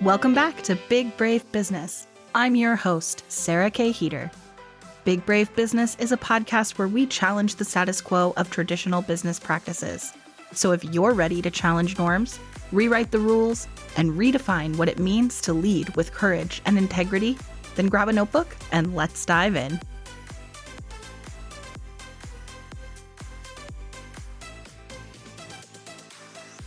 Welcome back to Big Brave Business. I'm your host, Sarah K. Heater. Big Brave Business is a podcast where we challenge the status quo of traditional business practices. So if you're ready to challenge norms, rewrite the rules, and redefine what it means to lead with courage and integrity, then grab a notebook and let's dive in.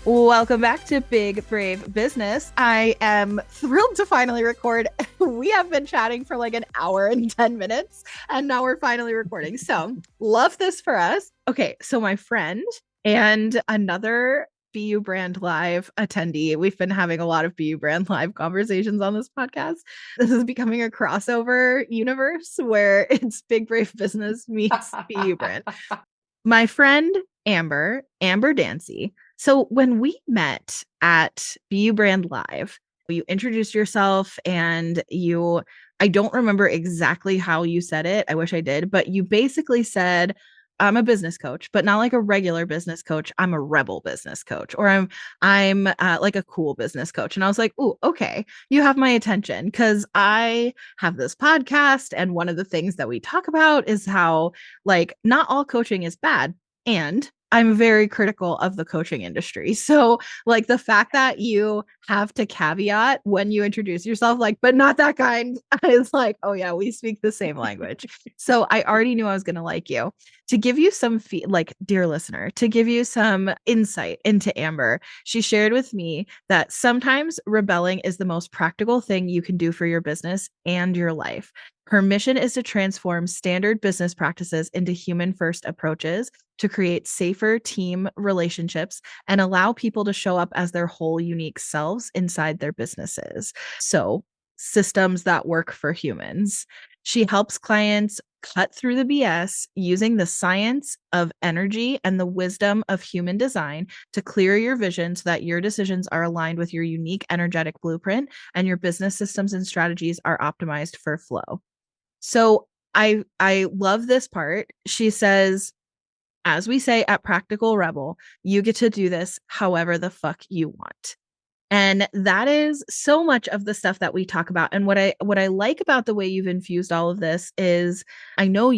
Welcome back to Big Brave Business. I am thrilled to finally record. We have been chatting for like an hour and 10 minutes, and now we're finally recording. So love this for us. Okay, so my friend and another BU Brand Live attendee, we've been having a lot of BU Brand Live conversations on this podcast. This is becoming a crossover universe where it's Big Brave Business meets BU Brand. My friend Amber Dancy. So when we met at BU Brand Live, you introduced yourself and I don't remember exactly how you said it. I wish I did, but you basically said, I'm a business coach, but not like a regular business coach. I'm a rebel business coach, or I'm like a cool business coach. And I was like, "Ooh, okay, you have my attention," because I have this podcast, and one of the things that we talk about is how like not all coaching is bad, and I'm very critical of the coaching industry. So, like the fact that you have to caveat when you introduce yourself, like, but not that kind, is like, oh yeah, we speak the same language. So I already knew I was going to like you. To give you some dear listener, to give you some insight into Amber, she shared with me that sometimes rebelling is the most practical thing you can do for your business and your life. Her mission is to transform standard business practices into human-first approaches to create safer team relationships and allow people to show up as their whole unique selves inside their businesses. So, systems that work for humans. She helps clients cut through the BS using the science of energy and the wisdom of human design to clear your vision so that your decisions are aligned with your unique energetic blueprint and your business systems and strategies are optimized for flow. So I love this part. She says, as we say at Practical Rebel, you get to do this however the fuck you want. And that is so much of the stuff that we talk about. And what I like about the way you've infused all of this is I know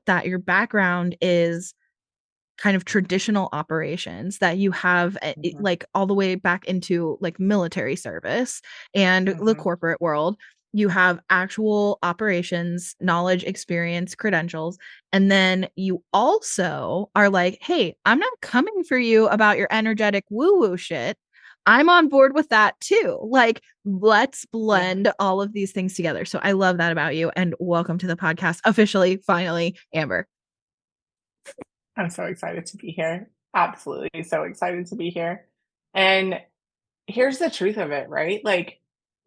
that your background is kind of traditional operations, that you have like all the way back into like military service and the corporate world. You have actual operations, knowledge, experience, credentials. And then you also are like, hey, I'm not coming for you about your energetic woo-woo shit. I'm on board with that too. Like, let's blend all of these things together. So I love that about you. And welcome to the podcast officially, finally, Amber. I'm so excited to be here. Absolutely so excited to be here. And here's the truth of it, right? Like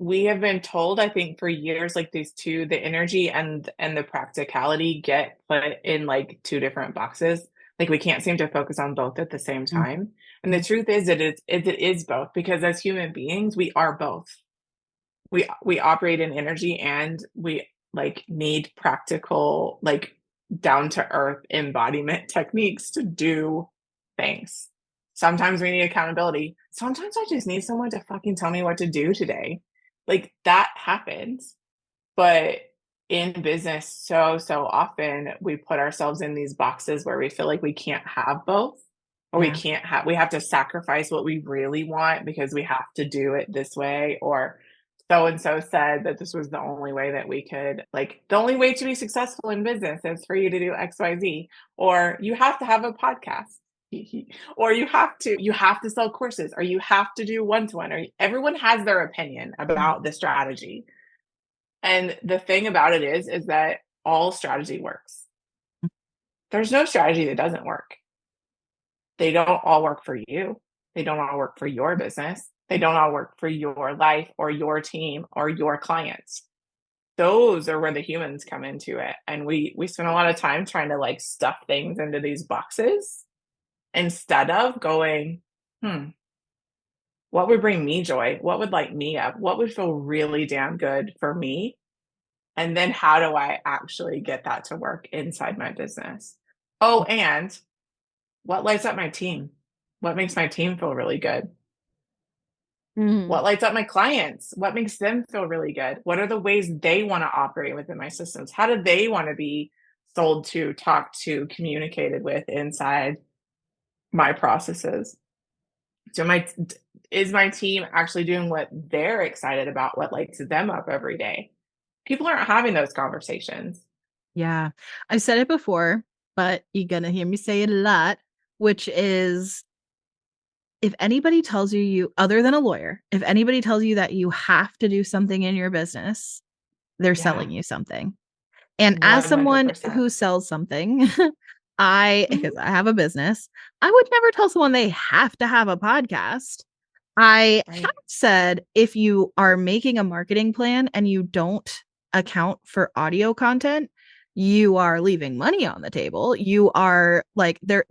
we have been told, I think for years, like these two, the energy and the practicality get put in like two different boxes. Like we can't seem to focus on both at the same time. And the truth is it is both, because as human beings, we are both. We operate in energy and we like need practical, like down to earth embodiment techniques to do things. Sometimes we need accountability. Sometimes I just need someone to fucking tell me what to do today. Like that happens. But in business, so often we put ourselves in these boxes where we feel like we can't have both, or we have to sacrifice what we really want because we have to do it this way, or so and so said that this was the only way that we could, like the only way to be successful in business is for you to do XYZ, or you have to have a podcast, or you have to sell courses, or you have to do one-to-one, or everyone has their opinion about the strategy. And the thing about it is that all strategy works. There's no strategy that doesn't work. They don't all work for you. They don't all work for your business. They don't all work for your life or your team or your clients. Those are where the humans come into it. And we spend a lot of time trying to like stuff things into these boxes instead of going, what would bring me joy? What would light me up? What would feel really damn good for me? And then how do I actually get that to work inside my business? Oh, and what lights up my team? What makes my team feel really good? Mhm. What lights up my clients? What makes them feel really good? What are the ways they want to operate within my systems? How do they want to be sold to, talked to, communicated with inside my processes? So is my team actually doing what they're excited about, what lights them up every day? People aren't having those conversations. Yeah. I've said it before, but you're gonna hear me say it a lot, which is if anybody tells you other than a lawyer, if anybody tells you that you have to do something in your business, they're Yeah, selling you something. And as someone 100%. who sells something, I Mhm. because I have a business, I would never tell someone they have to have a podcast. I have Right. said if you are making a marketing plan and you don't account for audio content, you are leaving money on the table. You are like there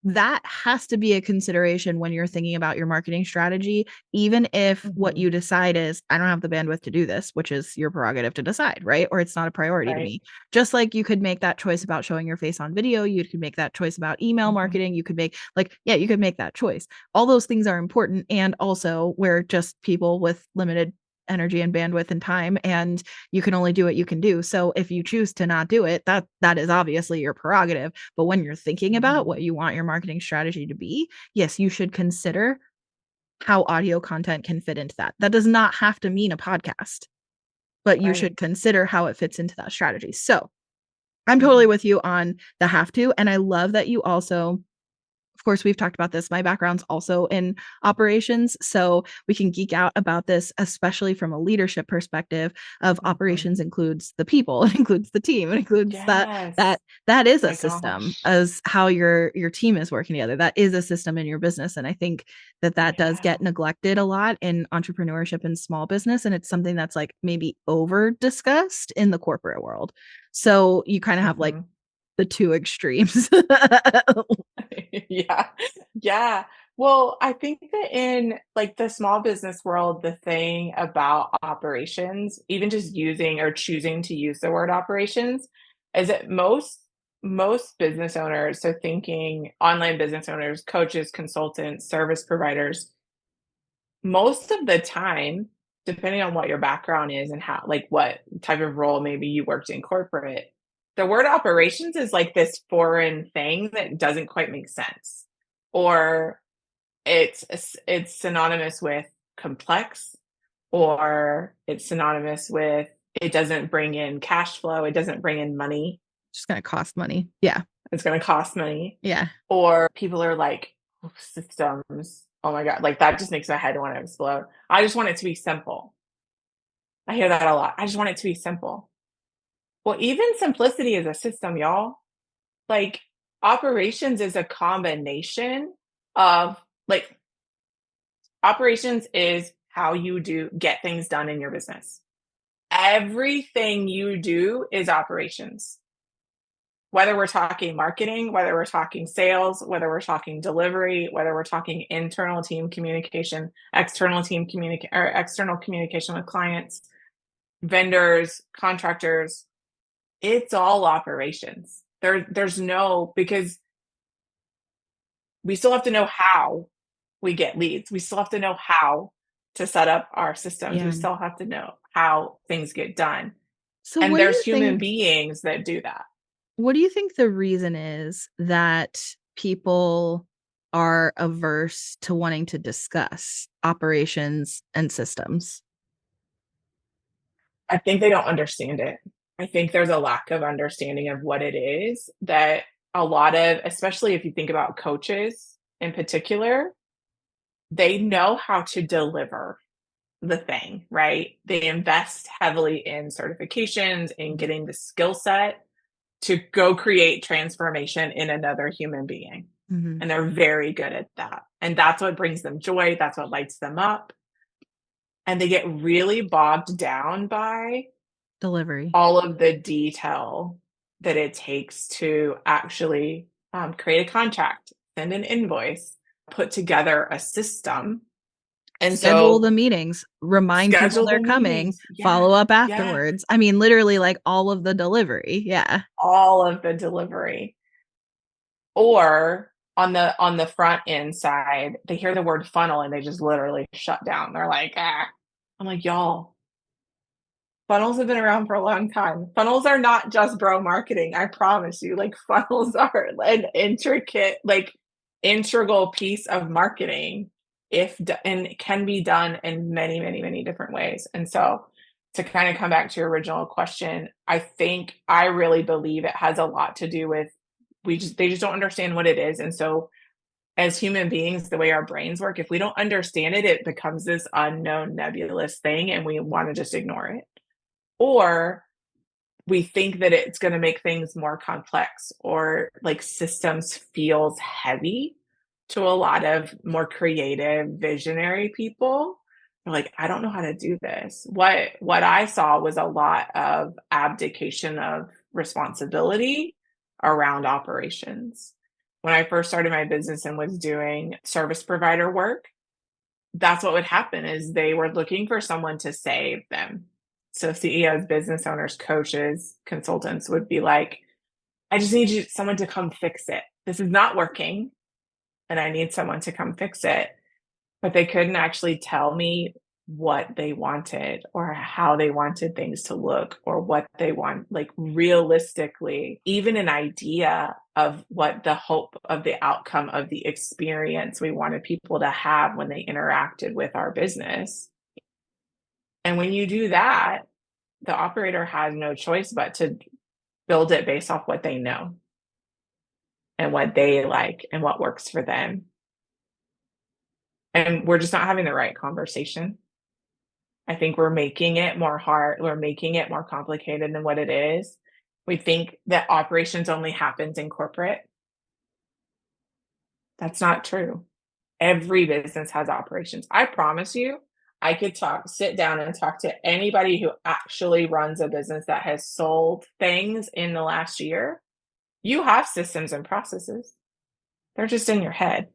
that has to be a consideration when you're thinking about your marketing strategy, even if what Mhm. you decide is, I don't have the bandwidth to do this, which is your prerogative to decide, right? Or it's not a priority to Right. me. Just like you could make that choice about showing your face on video, you could make that choice about email Mhm. marketing, you could make, like, yeah, you could make that choice. All those things are important. And also, we're just people with limited energy and bandwidth and time, and you can only do what you can do. So if you choose to not do it, that is obviously your prerogative. But when you're thinking about Mhm. what you want your marketing strategy to be, yes, you should consider how audio content can fit into that. That does not have to mean a podcast, but you Right. should consider how it fits into that strategy. So I'm totally Mhm. with you on the have to. And I love that you also, of course, we've talked about this. My background's also in operations, so we can geek out about this, especially from a leadership perspective. Of Mhm. operations includes the people, it includes the team, it includes Yes. that is a My system gosh. as how your team is working together. That is a system in your business, and I think that does Yeah. get neglected a lot in entrepreneurship and small business, and it's something that's like maybe over discussed in the corporate world. So you kind of have like Mhm. the two extremes. Yeah. Yeah. Well, I think that in like the small business world, the thing about operations, even just using or choosing to use the word operations, is that most business owners, so thinking online business owners, coaches, consultants, service providers, most of the time, depending on what your background is and how like what type of role maybe you worked in corporate, the word operations is like this foreign thing that doesn't quite make sense. Or it's synonymous with complex, or it's synonymous with it doesn't bring in cash flow, it doesn't bring in money, Just gonna cost money. Yeah. it's going to cost money. Yeah. Or people are like, "Oh, systems. Oh my God." Like that just makes my head want to explode. I just want it to be simple. I hear that a lot. I just want it to be simple. Well, even simplicity is a system, y'all. Like operations is a combination of like operations is how you do get things done in your business. Everything you do is operations. Whether we're talking marketing, whether we're talking sales, whether we're talking delivery, whether we're talking internal team communication, external team communication or external communication with clients, vendors, contractors, it's all operations. There's no because we still have to know how we get leads. We still have to know how to set up our systems. We Yeah. still have to know how things get done. So And what do there's you human think beings that do that. what do you think the reason is that people are averse to wanting to discuss operations and systems? I think they don't understand it. I think there's a lack of understanding of what it is that a lot of, especially if you think about coaches in particular, they know how to deliver the thing, right? They invest heavily in certifications, in getting the skill set to go create transformation in another human being. Mhm. And they're very good at that. And that's what brings them joy. That's what lights them up. And they get really bogged down by Delivery. all of the detail that it takes to actually create a contract, send an invoice, put together a system. And Schedule so the meetings, remind people schedule the they're coming, meetings. Yeah. follow up Yeah. afterwards. I mean, literally like all of the delivery. Yeah. All of the delivery. Or on the front end side, they hear the word funnel and they just literally shut down. They're like, ah. I'm like, y'all, funnels have been around for a long time. Funnels are not just bro marketing. I promise you. Like funnels are an intricate, like integral piece of marketing and it can be done in many, many, many different ways. And so to kind of come back to your original question, I really believe it has a lot to do with they just don't understand what it is. And so as human beings, the way our brains work, if we don't understand it, it becomes this unknown nebulous thing and we want to just ignore it. Or we think that it's going to make things more complex or like systems feels heavy to a lot of more creative visionary people. They're like, I don't know how to do this. What I saw was a lot of abdication of responsibility around operations. When I first started my business and was doing service provider work, that's what would happen is they were looking for someone to save them. So CEOs, business owners, coaches, consultants would be like, I just need someone to come fix it. This is not working and I need someone to come fix it. But they couldn't actually tell me what they wanted or how they wanted things to look or what they want, like realistically, even an idea of what the hope of the outcome of the experience we wanted people to have when they interacted with our business. And when you do that, the operator has no choice but to build it based off what they know and what they like and what works for them. And we're just not having the right conversation. I think we're making it more hard. We're making it more complicated than what it is. We think that operations only happens in corporate. That's not true. Every business has operations. I promise you, I could sit down and talk to anybody who actually runs a business that has sold things in the last year. You have systems and processes. They're just in your head.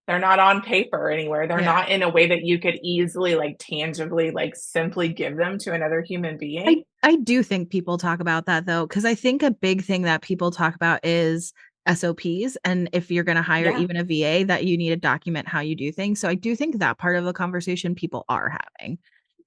They're not on paper anywhere. They're not in a way that you could easily, like tangibly, like simply give them to another human being. I do think people talk about that though, because I think a big thing that people talk about is SOPs. And if you're going to hire even a VA, that you need to document how you do things. So I do think that part of the conversation people are having.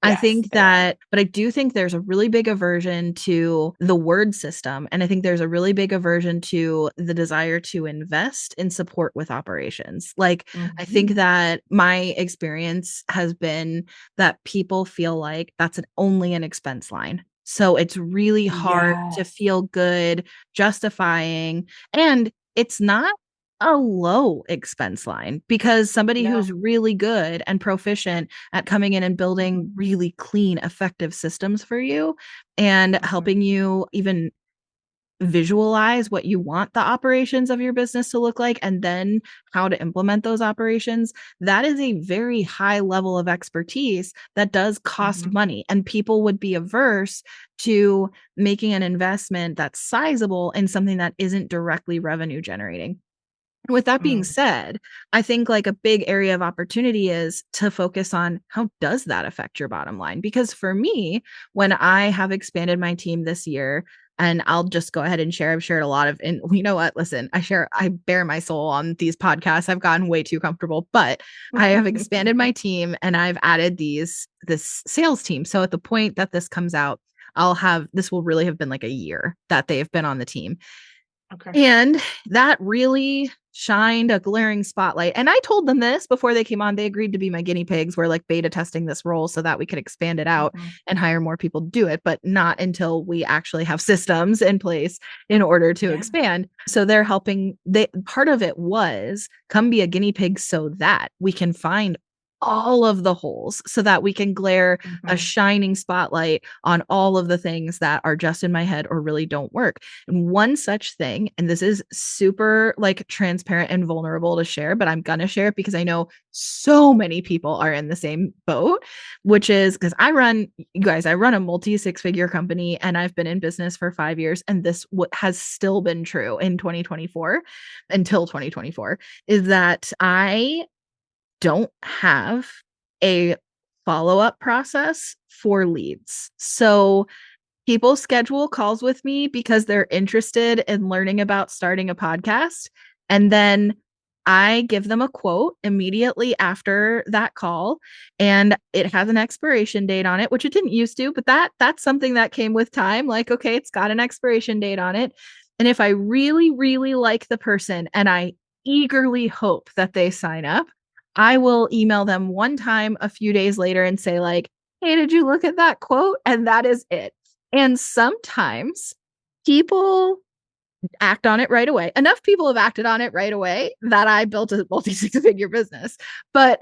I think that, but I do think there's a really big aversion to the word system. And I think there's a really big aversion to the desire to invest in support with operations. Like, I think that my experience has been that people feel like that's only an expense line. So it's really hard to feel good justifying. And it's not a low expense line because somebody who's really good and proficient at coming in and building really clean, effective systems for you and helping you even visualize what you want the operations of your business to look like and then how to implement those operations, that is a very high level of expertise that does cost money. And people would be averse to making an investment that's sizable in something that isn't directly revenue generating. With that being said, I think like a big area of opportunity is to focus on how does that affect your bottom line? Because for me, when I have expanded my team this year, and I'll just go ahead and share, I've shared a lot of, and you know what, listen, I bare my soul on these podcasts. I've gotten way too comfortable, but I have expanded my team and I've added this sales team. So at the point that this comes out, this will really have been like a year that they've been on the team. And that really shined a glaring spotlight. And I told them this before they came on. They agreed to be my guinea pigs. We're like beta testing this role so that we could expand it out and hire more people to do it, but not until we actually have systems in place in order to expand. So they're helping. Part of it was come be a guinea pig so that we can find all of the holes so that we can glare a shining spotlight on all of the things that are just in my head or really don't work. And one such thing, and this is super like transparent and vulnerable to share, but I'm gonna share it because I know so many people are in the same boat, which is because I run a multi 6-figure company and I've been in business for 5 years. And this has still been true in 2024 until 2024 is that I don't have a follow-up process for leads. So people schedule calls with me because they're interested in learning about starting a podcast. And then I give them a quote immediately after that call, and it has an expiration date on it, which it didn't used to, but that's something that came with time. Like, okay, it's got an expiration date on it. And if I really, really like the person and I eagerly hope that they sign up, I will email them one time a few days later and say, like, hey, did you look at that quote? And that is it. And sometimes people act on it right away. Enough people have acted on it right away that I built a multi six figure business. But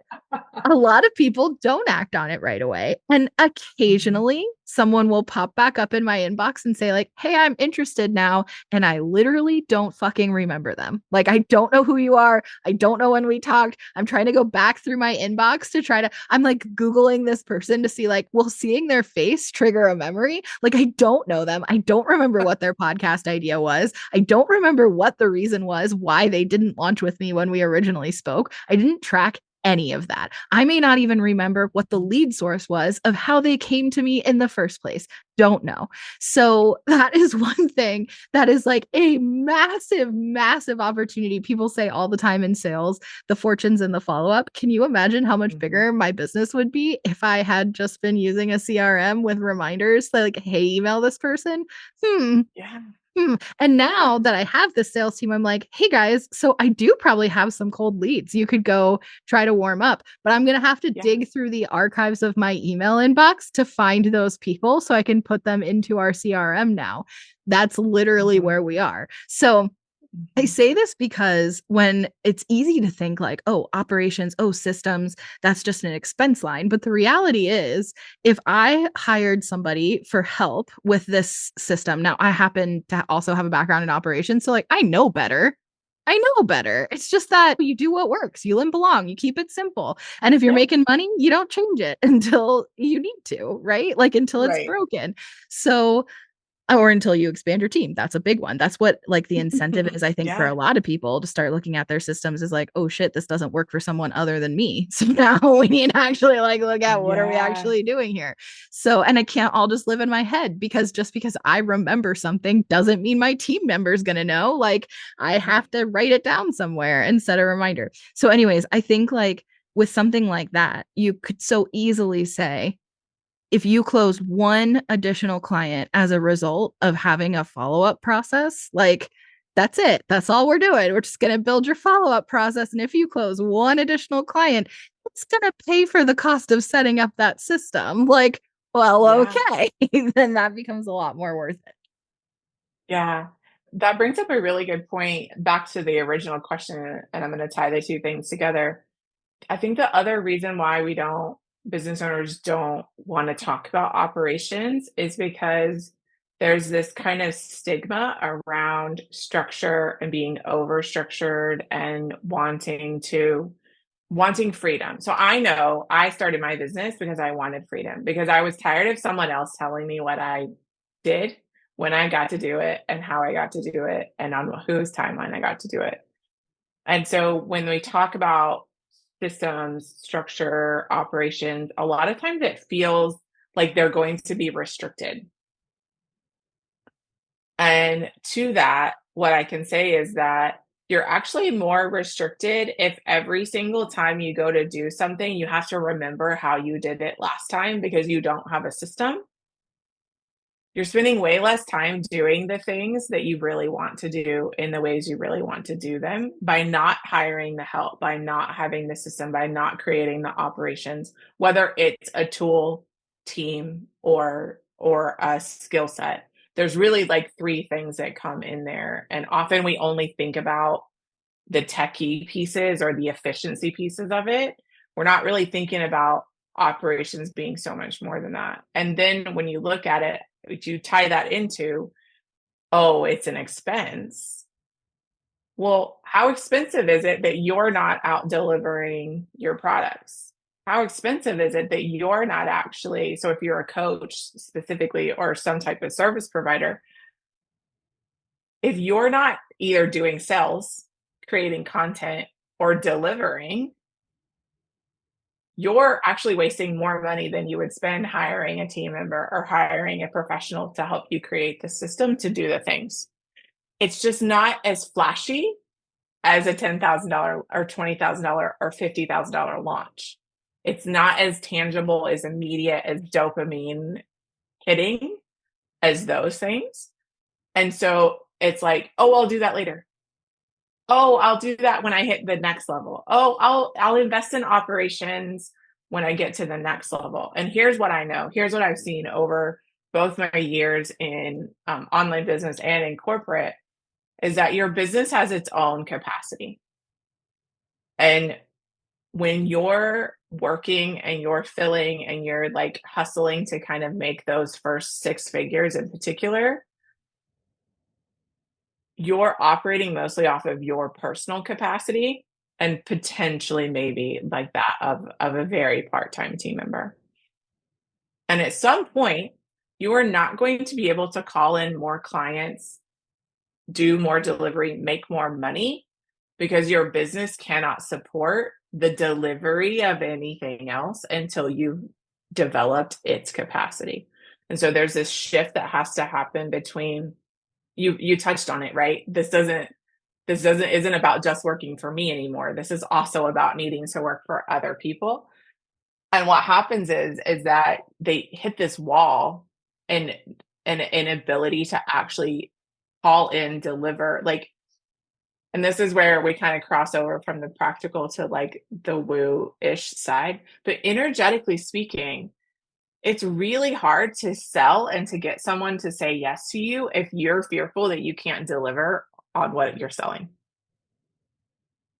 a lot of people don't act on it right away. And Mhm. occasionally someone will pop back up in my inbox and say, like, hey, I'm interested now. And I literally don't fucking remember them. Like, I don't know who you are. I don't know when we talked. I'm trying to go back through my inbox to try to, I'm like Googling this person to see, like, will seeing their face trigger a memory? Like, I don't know them. I don't remember what their podcast idea was. I don't remember what the reason was why they didn't launch with me when we originally spoke. I didn't track any of that. I may not even remember what the lead source was of how they came to me in the first place. Don't know. So that is one thing that is like a massive, massive opportunity. People say all the time in sales, the fortunes and the follow up. Can you imagine how much Mhm. bigger my business would be if I had just been using a CRM with reminders like, hey, email this person? Hmm, Yeah. And now Yeah. that I have this sales team, I'm like, hey guys, so I do probably have some cold leads. You could go try to warm up, but I'm going to have to Yeah. dig through the archives of my email inbox to find those people so I can put them into our CRM now. That's literally Mhm. where we are. So I Mhm. say this because when it's easy to think like, oh, operations, oh, systems, that's just an expense line. But the reality is, if I hired somebody for help with this system, now I happen to also have a background in operations. So, like, I know better. I know better. It's just that you do what works. You limp along, you keep it simple. And if you're Yeah. making money, you don't change it until you need to, right? Like until it's Right. broken. So or until you expand your team. That's a big one. That's what like the incentive is, I think, for a Yeah. lot of people to start looking at their systems is like, oh shit, this doesn't work for someone other than me. So now we need to actually like look at what are we Yeah. actually doing here. So, and it can't all just live in my head because just because I remember something doesn't mean my team member is going to know. Like I Right. have to write it down somewhere and set a reminder. So, anyways, I think like with something like that, you could so easily say, if you close one additional client as a result of having a follow-up process, like that's it. That's all we're doing. We're just going to build your follow-up process. And if you close one additional client, it's going to pay for the cost of setting up that system. Like, well, Yeah. okay. Then that becomes a lot more worth it. Yeah. That brings up a really good point back to the original question, and I'm going to tie the two things together. I think the other reason why we don't business owners don't want to talk about operations is because there's this kind of stigma around structure and being over structured and wanting freedom. So I know I started my business because I wanted freedom, because I was tired of someone else telling me what I did, when I got to do it, and how I got to do it, and on whose timeline I got to do it. And so when we talk about systems, structure, operations, a lot of times it feels like they're going to be restricted. And to that, what I can say is that you're actually more restricted if every single time you go to do something, you have to remember how you did it last time because you don't have a system. You're spending way less time doing the things that you really want to do in the ways you really want to do them by not hiring the help, by not having the system, by not creating the operations, whether it's a tool, team, or a skill set. There's really like three things that come in there. And often we only think about the techie pieces or the efficiency pieces of it. We're not really thinking about operations being so much more than that. And then when you look at it, if you tie that into, oh, it's an expense. Well, how expensive is it that you're not out delivering your products? How expensive is it that you're not actually, so if you're a coach specifically or some type of service provider, if you're not either doing sales, creating content, or delivering, you're actually wasting more money than you would spend hiring a team member or hiring a professional to help you create the system to do the things. It's just not as flashy as a $10,000 or $20,000 or $50,000 launch. It's not as tangible, as immediate, as dopamine hitting as those things. And so it's like, oh, I'll do that later. Oh, I'll do that when I hit the next level. Oh, I'll invest in operations when I get to the next level. And here's what I know. Here's what I've seen over both my years in online business and in corporate is that your business has its own capacity. And when you're working and you're filling and you're like hustling to kind of make those first six figures in particular, you're operating mostly off of your personal capacity and potentially maybe like that of a very part-time team member. And at some point, you are not going to be able to call in more clients, do more delivery, make more money because your business cannot support the delivery of anything else until you've developed its capacity. And so there's this shift that has to happen between you touched on it, right? This isn't about just working for me anymore. This is also about needing to work for other people. And what happens is that they hit this wall and an inability to actually call in, deliver, like, and this is where we kind of cross over from the practical to like the woo-ish side. But energetically speaking, it's really hard to sell and to get someone to say yes to you if you're fearful that you can't deliver on what you're selling.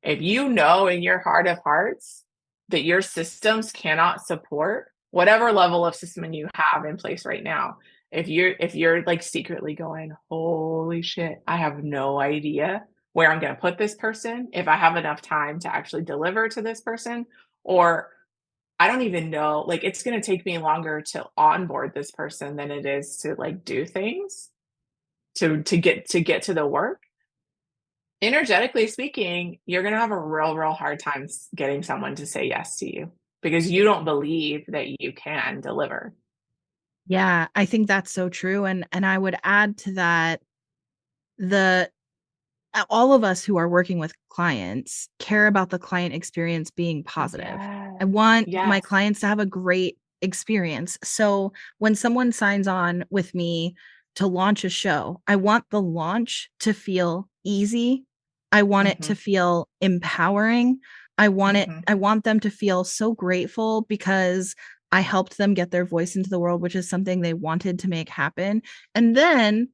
If you know in your heart of hearts that your systems cannot support whatever level of system you have in place right now, if you're like secretly going, holy shit, I have no idea where I'm going to put this person, if I have enough time to actually deliver to this person, or I don't even know, like it's going to take me longer to onboard this person than it is to like do things to get to the work. Energetically speaking, you're going to have a real hard time getting someone to say yes to you because you don't believe that you can deliver. Yeah, I think that's so true. And I would add to that, the all of us who are working with clients care about the client experience being positive. Yes. I want my Yes. clients to have a great experience. So when someone signs on with me to launch a show, I want the launch to feel easy. I want it to Mhm. feel empowering. Mhm. I want them to feel so grateful because I helped them get their voice into the world, which is something they wanted to make happen. And then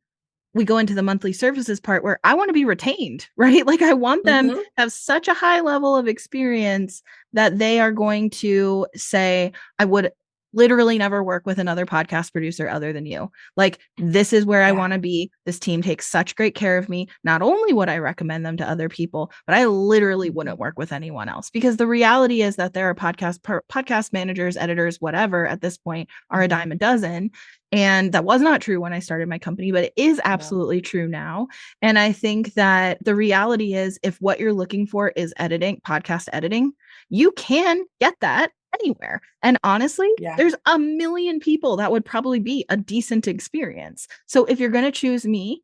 we go into the monthly services part where I want to be retained, right? Like I want them to Mhm. have such a high level of experience that they are going to say, I would literally never work with another podcast producer other than you. Like, this is where I Yeah. want to be. This team takes such great care of me. Not only would I recommend them to other people, but I literally wouldn't Mhm. work with anyone else because the reality is that there are podcast managers, editors, whatever at this point are a Mhm. dime a dozen. And that was not true when I started my company, but it is No. absolutely true now. And I think that the reality is if what you're looking for is editing, podcast editing, you can get that anywhere. And honestly, Yeah. there's a million people that would probably be a decent experience. So if you're going to choose me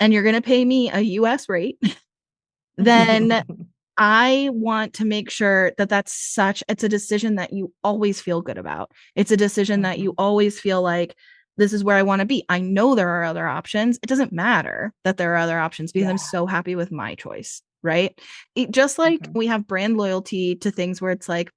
and you're going to pay me a US rate, then I want to make sure that it's a decision that you always feel good about. It's a decision that you Mhm. always feel like this is where I want to be. I know there are other options. It doesn't matter that there are other options because I'm Yeah. so happy with my choice, right? Just like Mhm. we have brand loyalty to things where it's like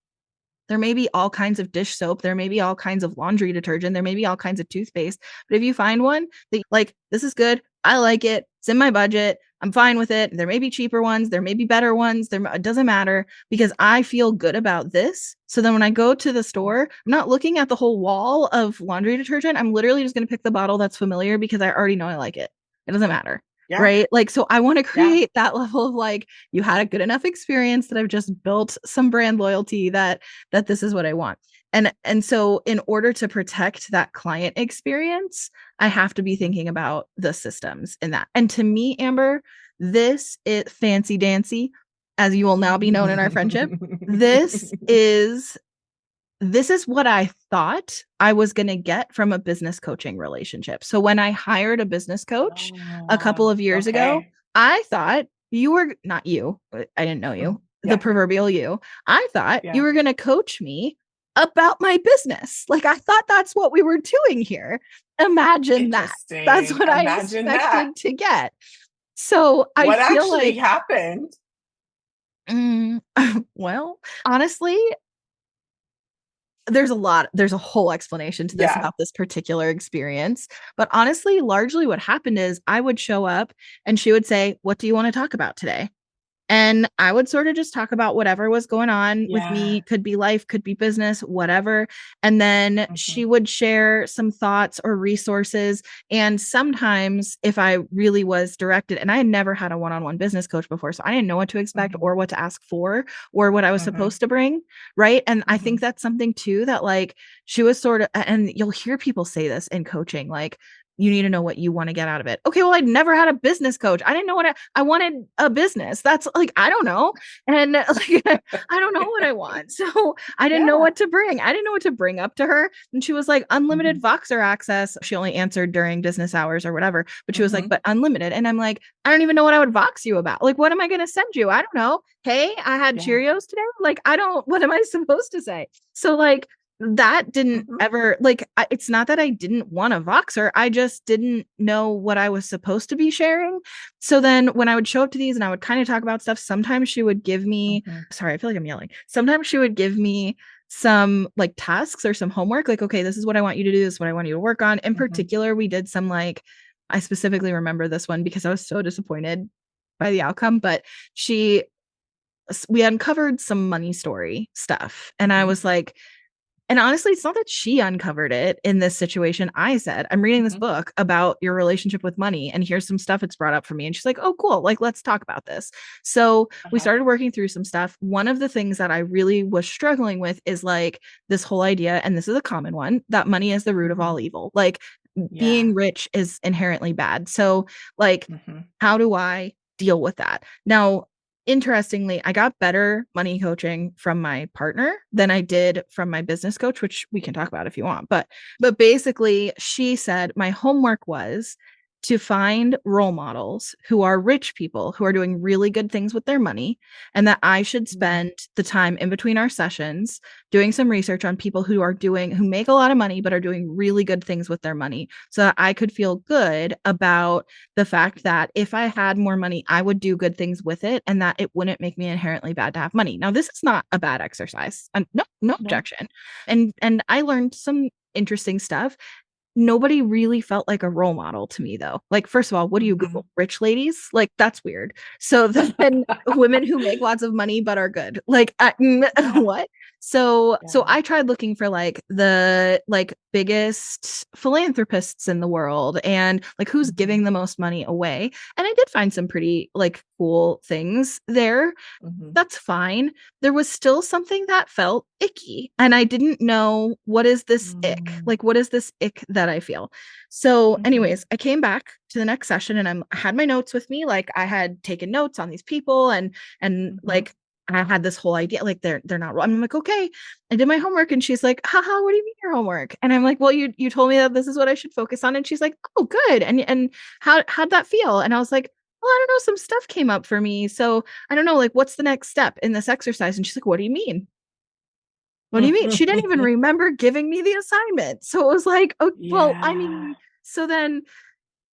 there may be all kinds of dish soap, there may be all kinds of laundry detergent, there may be all kinds of toothpaste, but if you find one that like, this is good, I like it, it's in my budget, I'm fine with it. There may be cheaper ones, there may be better ones, it doesn't matter because I feel good about this. So then when I go to the Yeah. store, I'm not looking at the whole wall of laundry detergent. I'm literally just going to pick the bottle that's familiar because I already know I like it. It doesn't matter. Yeah. Right. Like, so I want to Yeah. create that level of like, you had a good enough experience that I've just built some brand loyalty that this is what I want. And so in order to protect that client experience, I have to be Mhm. thinking about the systems in that. And to me, Amber, this is fancy dancy, as you will now be known in our friendship. This is this is what I thought I was going to get from a business coaching relationship. So when I hired a business coach a couple Oh, of years ago, okay. I thought you were not you, I didn't know you, the Yeah. proverbial you. I thought you Yeah. were going to coach me about my business. Like, I thought that's what we were doing here. Imagine that. That's Interesting. what I Imagine that. expected to get. So I What feel actually like, happened? mm, well, honestly, there's a whole explanation to this Yeah. about this particular experience. But honestly, largely what happened is I would show up and she would say, "What do you want to talk about today?" And I would sort of just talk about whatever was going on with Yeah. me, could be life, could be business, whatever. And then she Mhm. would share some thoughts or resources. And sometimes, if I really was directed, and I had never had a one on one business coach before, so I didn't know what to expect Mhm. or what to ask for or what I was Mhm. supposed to bring. Right. And I think Mhm. that's something too that, like, she was sort of, and you'll hear people say this in coaching, like, you need to know what you want to get out of it. Okay, well, I'd never had a business coach. I didn't know what I wanted a business. That's like, I don't know. And like, I don't know what I want. So I didn't know Yeah. what to bring. I didn't know what to bring up to her. And she was like, unlimited Mhm. Voxer access. She only answered during business hours or whatever, but she was like, Mhm. but unlimited. And I'm like, I don't even know what I would Vox you about. Like, what am I going to send you? I don't know. Hey, I had Yeah. Cheerios today. Like, I don't, what am I supposed to say? So, like, that didn't Mhm. ever like it's not that I didn't want a Voxer. I just didn't know what I was supposed to be sharing. So then when I would show up to these and I would kind of talk about stuff, sometimes she would give me, Mhm. sorry, I feel like I'm yelling. Sometimes she would give me some like tasks or some homework, like, okay, this is what I want you to do, this is what I want you to work on. In Mhm. particular, we did some like, I specifically remember this one because I was so disappointed by the outcome, but she we uncovered some money story stuff. And I Mhm. was like, and honestly, it's not that she uncovered it in this situation. I said, I'm reading this Mhm. book about your relationship with money, and here's some stuff it's brought up for me. And she's like, oh, cool. Like, let's talk about this. So we Uh-huh. started working through some stuff. One of the things that I really was struggling with is like this whole idea, and this is a common one, that money is the root of Mhm. all evil. Like, Yeah. being rich is inherently bad. So, like, Mhm. how do I deal with that? Now, interestingly, I got better money coaching from my partner than I did from my business coach, which we can talk about if you want. But basically, she said my homework was to find role models who are rich people who are doing really good things with their money, and that I should Yeah. spend the time in between our sessions doing some research on people who make a lot of money but are doing really good things with their money, so that I could feel good about the fact that if I had more money, I would do good things with it and that it wouldn't make me inherently bad to have money. Now, this is not a bad exercise. And no No. objection. And I learned some interesting stuff. Nobody really felt like a role model to me though. Like, first of all, what do you Mhm. Google? Rich ladies? Like, that's weird. So then women who make lots of money but are good. Like, Yeah. what? So Yeah. I tried looking for like the like biggest philanthropists in the world and like who's Mhm. giving the most money away. And I did find some pretty like cool things there. Mhm. That's fine. There was still something that felt icky. And I didn't know, what is this ick? Mm. Like, what is this ick that I feel? So, Mhm. anyways, I came back to the next session and I had my notes with me. Like, I had taken notes on these people and Mhm. like I had this whole idea, like they're not. I'm like, okay, I did my homework, and she's like, haha, what do you mean your homework? And I'm like, well, you told me that this is what I should focus on, and she's like, oh, good. And how'd that feel? And I was like, well, I don't know, some stuff came up for me, so I don't know, like, what's the next step in this exercise? And she's like, what do you mean? What do you mean? She didn't even remember giving me the assignment. So it was like, oh, well, I Yeah. mean, so then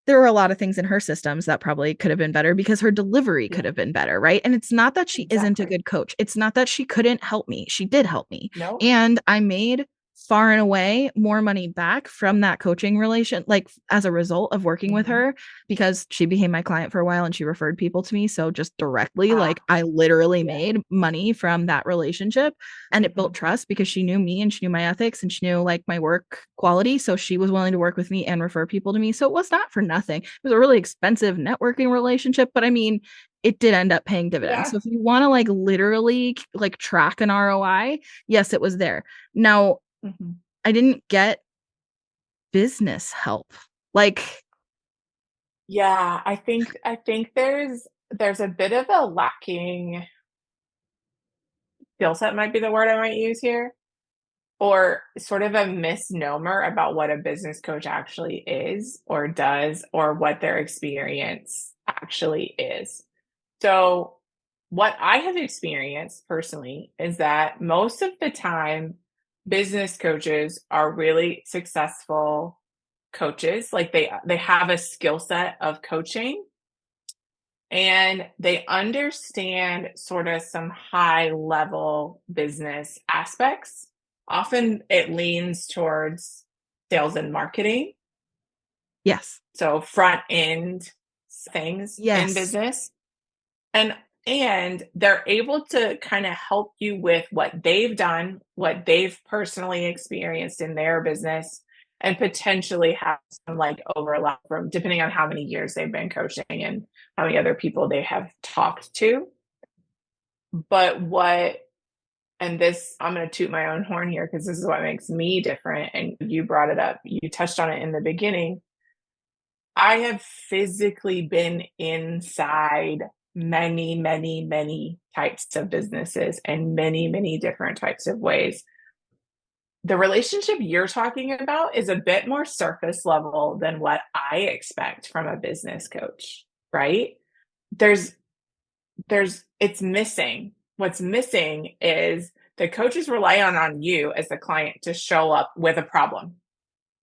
there were a lot of things in her systems that probably could have been better because her delivery could Yeah. have been better, right? And it's not that she isn't a Exactly. good coach. It's not that she couldn't help me. She did help me. No. And I made far and away more money back from that coaching relation, like as a result of working with Mhm. her, because she became my client for a while and she referred people to me. So just directly, Ah. like, I literally Yeah. made money from that relationship, and it built Mhm. trust because she knew me and she knew my ethics and she knew like my work quality. So she was willing to work with me and refer people to me. So it was not for nothing. It was a really expensive networking relationship, but I mean, it did end up paying dividends. Yeah. So if you want to like literally like track an ROI, yes, it was there. Now, Mhm. I didn't get business help. Like, Yeah, I think there's a bit of a lacking skill set might be the word I might use here, or sort of a misnomer about what a business coach actually is or does or what their experience actually is. So, what I have experienced personally is that most of the time, business coaches are really successful coaches. Like they have a skill set of coaching and they understand sort of some high level business aspects. Often it leans towards sales and marketing, Yes. so front end things in Yes. business. And they're able to kind of help you with what they've done, what they've personally experienced in their business, and potentially have some like overlap from depending on how many years they've been coaching and how many other people they have talked to. But what and this I'm going to toot my own horn here because this is what makes me different, and you brought it up, you touched on it in the beginning. I have physically been inside many, many, many types of businesses and many, many different types of ways. The relationship you're talking about is a bit more surface level than what I expect from a business coach, right? There's it's missing. What's missing is the coach is relying on you as the client to show up with a problem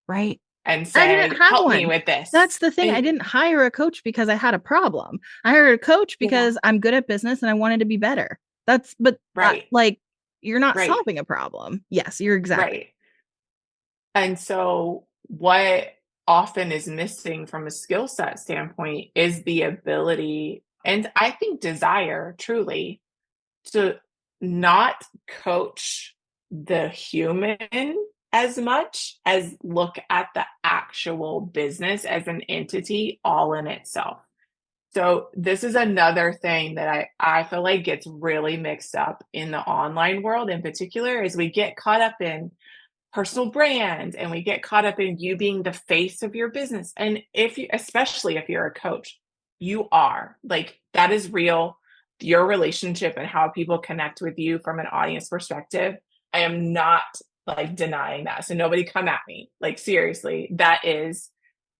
Right. and I didn't say, have "Help me one. with this." That's the thing. I And didn't hire a coach because I had a problem. I hired a coach yeah, because I'm good at business and I wanted to be better. But right, like, you're not right. solving a problem. Yes, you're exactly Right. And so what often is missing from a skill set standpoint is the ability and I think desire truly to not coach the human as much as look at the actual business as an entity all in itself. So this is another thing that I feel like gets really mixed up in the online world in particular is we get caught up in personal brand and we get caught up in you being the face of your business. And if you, especially if you're a coach, you are like that is real. Your relationship and how people connect with you from an audience perspective. I am not like denying that. So nobody come at me. Like seriously, that is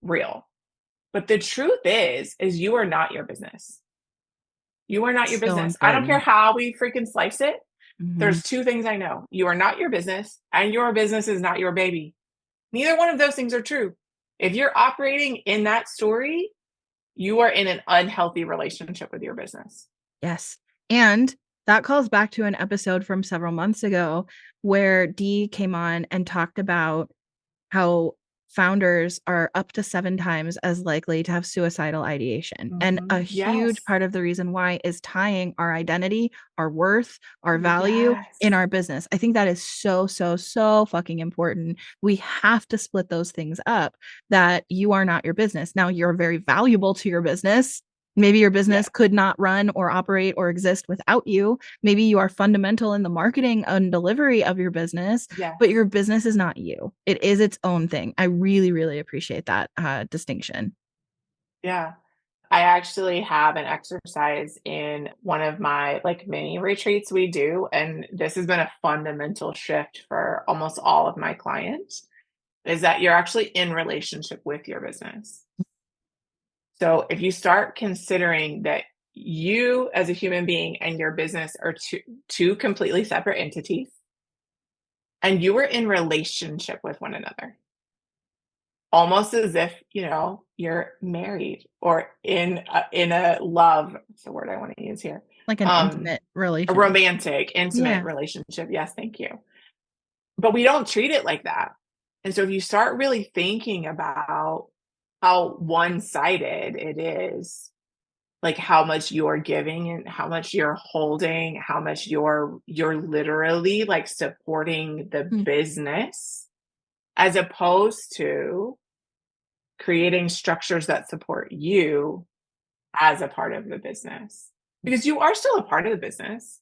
real. But the truth is you are not your business. You are not your so business. I don't care important. how we freaking slice it. Hmm. There's two things I know. You are not your business, and your business is not your baby. Neither one of those things are true. If you're operating in that story, you are in an unhealthy relationship with your business. Yes. And that calls back to an episode from several months ago where Dee came on and talked about how founders are up to 7 times as likely to have suicidal ideation. And a huge Yes. part of the reason why is tying our identity, our worth, our value in Yes. our business. I think that is so, so, so fucking important. We have to split those things up that you are not your business. Now, you're very valuable to your business. Maybe your business Yes. could not run or operate or exist without you. Maybe you are fundamental in the marketing and delivery of your business, but Yes. your business is not you. It is its own thing. I really, really appreciate that distinction. Yeah. I actually have an exercise in one of my like mini retreats we do. And this has been a fundamental shift for almost all of my clients is that you're actually in relationship with your business. So if you start considering that you as a human being and your business are two completely separate entities and you are in relationship with one another, almost as if, you're married or in a love, what's the word I want to use here? Like an Um, intimate a relationship. romantic, intimate Yeah. relationship. Yes, thank you. But we don't treat it like that. And so if you start really thinking about how one-sided it is, like how much you're giving and how much you're holding, how much you're literally like supporting the Mm. business as opposed to creating structures that support you as a part of the business. Because you are still a part of the business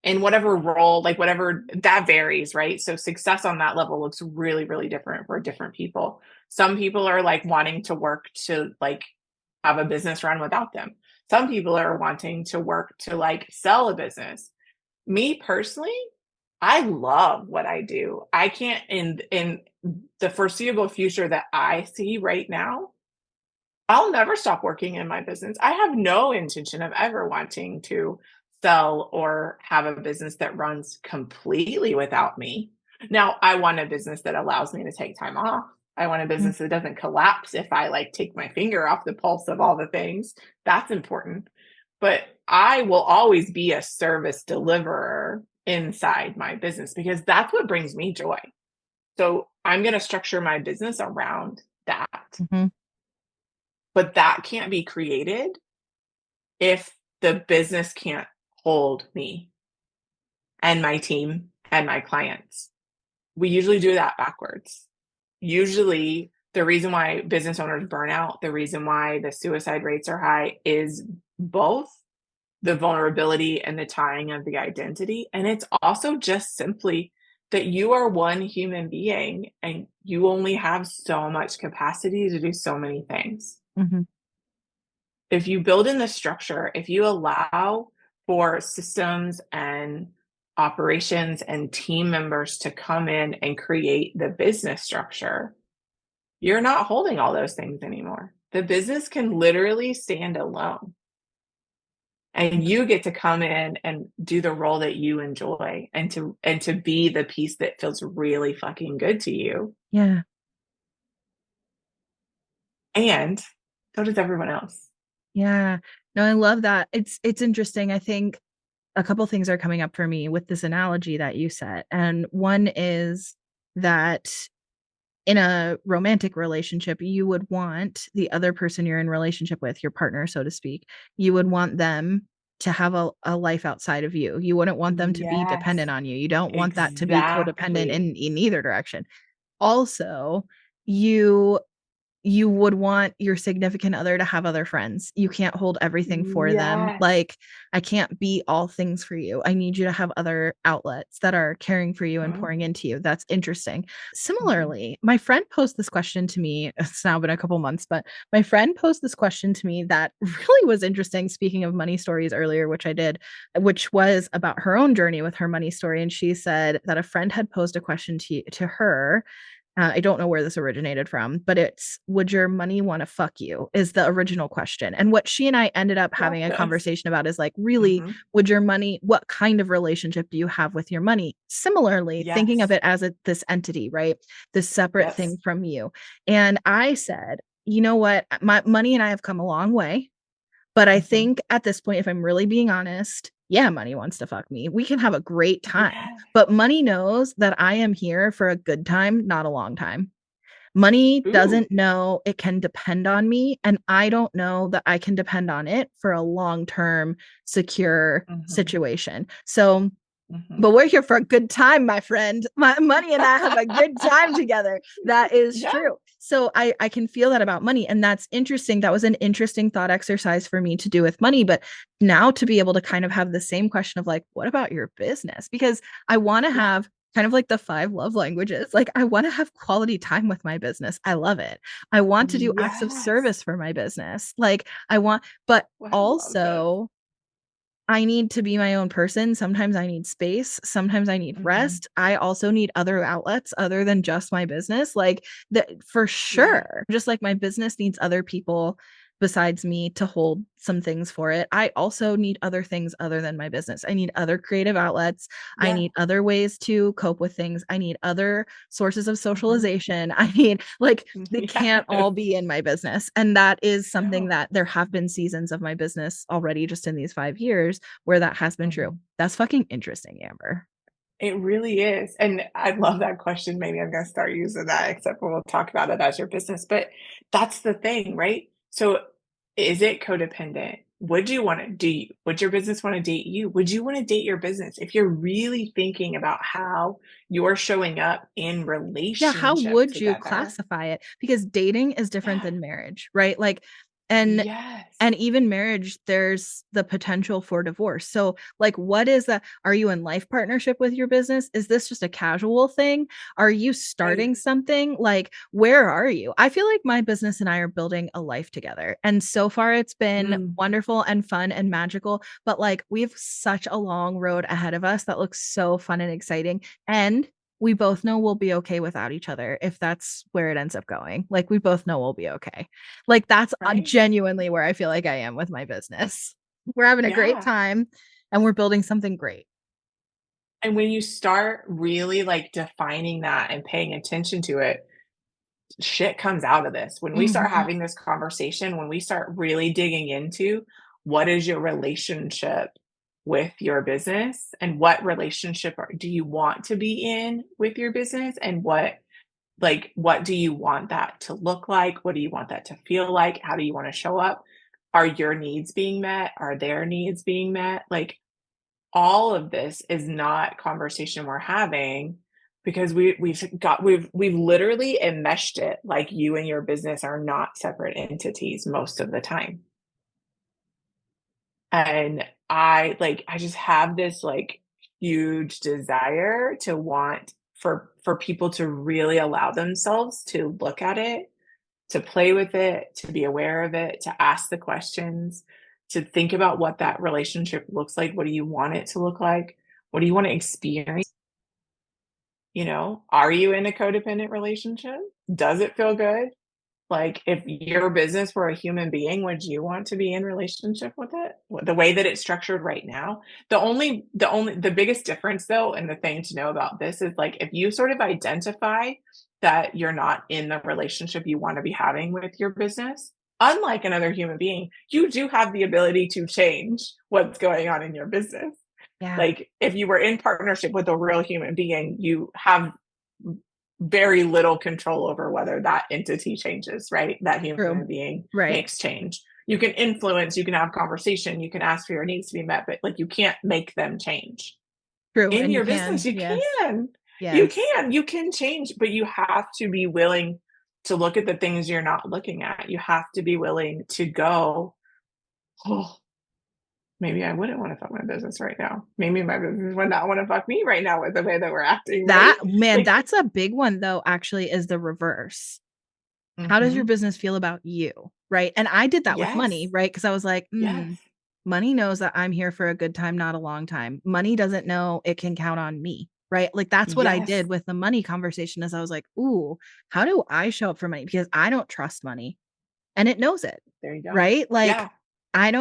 in whatever role, like whatever that varies, right? So success on that level looks really, really different for different people. Some people are like wanting to work to like have a business run without them. Some people are wanting to work to like sell a business. Me personally, I love what I do. I can't in the foreseeable future that I see right now, I'll never stop working in my business. I have no intention of ever wanting to sell or have a business that runs completely without me. Now, I want a business that allows me to take time off. I want a Mhm. business that doesn't collapse if I like take my finger off the pulse of all the things. That's important. But I will always be a service deliverer inside my business because that's what brings me joy. So I'm going to structure my business around that. Mhm. But that can't be created if the business can't hold me and my team and my clients. We usually do that backwards. Usually, the reason why business owners burn out, the reason why the suicide rates are high is both the vulnerability and the tying of the identity. And it's also just simply that you are one human being and you only have so much capacity to do so many things. Mhm. If you build in the structure, if you allow for systems and operations and team members to come in and create the business structure, you're not holding all those things anymore. The business can literally stand alone. And you get to come in and do the role that you enjoy and to be the piece that feels really fucking good to you. Yeah. And so does everyone else. Yeah. No, I love that. It's interesting. I think a couple things are coming up for me with this analogy that you said. And one is that in a romantic relationship, you would want the other person you're in relationship with, your partner, so to speak, you would want them to have a life outside of you. You wouldn't want them to be Yes, dependent on you. You don't want that to be codependent exactly. in either direction. Also, you you would want your significant other to have other friends. You can't hold everything for them. Yes. Like, I can't be all things for you. I need you to have other outlets that are caring for you and Mhm, pouring into you. That's interesting. mhm. Similarly, my friend posed this question to me. It's now been a couple months, but my friend posed this question to me that really was interesting. Speaking of money stories earlier, which I did, which was about her own journey with her money story. And she said that a friend had posed a question to her. I don't know where this originated from, but it's, would your money want to fuck you? Is the original question. And what she and I ended up Love having a this. conversation about is like, really, Mhm. would your money, what kind of relationship do you have with your money? Similarly, thinking of Yes. it as this entity, right? This separate Yes. thing from you. And I said, you know what? My money and I have come a long way. But I Mhm. think at this point, if I'm really being honest, yeah, money wants to fuck me. We can have a great time, Yeah. but money knows that I am here for a good time, not a long time. Money Ooh. doesn't know it can depend on me, and I don't know that I can depend on it for a long-term secure Mhm. situation. So Mhm. but we're here for a good time, my friend. My money and I have a good time together. That is Yeah. true. So I can feel that about money. And that's interesting. That was an interesting thought exercise for me to do with money. But now to be able to kind of have the same question of like, what about your business? Because I want to Yeah. have kind of like the five love languages. Like I want to have quality time with my business. I love it. I want to do acts of Yes. service for my business. Like I want, but Well, I love this. also I need to be my own person. Sometimes I need space. Sometimes I need Mhm. rest. I also need other outlets other than just my business. Like that for Yeah. sure. Just like my business needs other people besides me to hold some things for it. I also need other things other than my business. I need other creative outlets. I Yeah. need other ways to cope with things. I need other sources of Mhm. socialization. I need like they can't all Yes. be in my business. And that is something No. that there have been seasons of my business already just in these 5 years where that has been true. Mhm. That's fucking interesting, Amber. It really is, and I love that question. Maybe I'm gonna start using that, except for we'll talk about it as your business, but that's the thing, right? So, is it codependent? Would your business wanna date you? Would you wanna date your business? If you're really thinking about how you're showing up in Yeah, how relationship would you together. classify it? Because dating is different Yeah. than marriage, right? Like and Yes. and even marriage, there's the potential for divorce. So, like, what is that? Are you in life partnership with your business? Is this just a casual thing? Are you Right. starting something? Like, where are you? I feel like my business and I are building a life together. And so far, it's been Mm. wonderful and fun and magical. But like, we have such a long road ahead of us that looks so fun and exciting. And we both know we'll be okay without each other if that's where it ends up going. Like we both know we'll be okay. Like that's Right? genuinely where I feel like I am with my business. We're having a great Yeah. time and we're building something great. And when you start really like defining that and paying attention to it, shit comes out of this. When we start Mhm. having this conversation, when we start really digging into what is your relationship with your business and what relationship do you want to be in with your business and what do you want that to look like? What do you want that to feel like? How do you want to show up? Are your needs being met? Are their needs being met? Like all of this is not conversation we're having because we've literally enmeshed it like you and your business are not separate entities most of the time. And I just have this like huge desire to want for people to really allow themselves to look at it, to play with it, to be aware of it, to ask the questions, to think about what that relationship looks like. What do you want it to look like? What do you want to experience? You know, are you in a codependent relationship? Does it feel good? Like, if your business were a human being, would you want to be in relationship with it? The way that it's structured right now? The biggest difference though, and the thing to know about this is like, if you sort of identify that you're not in the relationship you want to be having with your business, unlike another human being, you do have the ability to change what's going on in your business. Yeah. Like, if you were in partnership with a real human being, you have very little control over whether that entity changes, right? That True. human being Right. makes change. You can influence, you can have conversation, you can ask for your needs to be met, but like you can't make them change. True. In And you your business, can. you Yes. can. Yes. You can change, but you have to be willing to look at the things you're not looking at. You have to be willing to go, oh, maybe I wouldn't want to fuck my business right now. Maybe my business would not want to fuck me right now with the way that we're acting, right? That man, Like, that's a big one though, actually, is the reverse. How does your mhm. business feel about you? Right. And I did that with money, Yes, right? Because I was like, yes, money knows that I'm here for a good time, not a long time. Money doesn't know it can count on me. Right. Like that's what I yes. did with the money conversation is I was like, ooh, how do I show up for money? Because I don't trust money and it knows it. There you go. Right? Like Yeah. I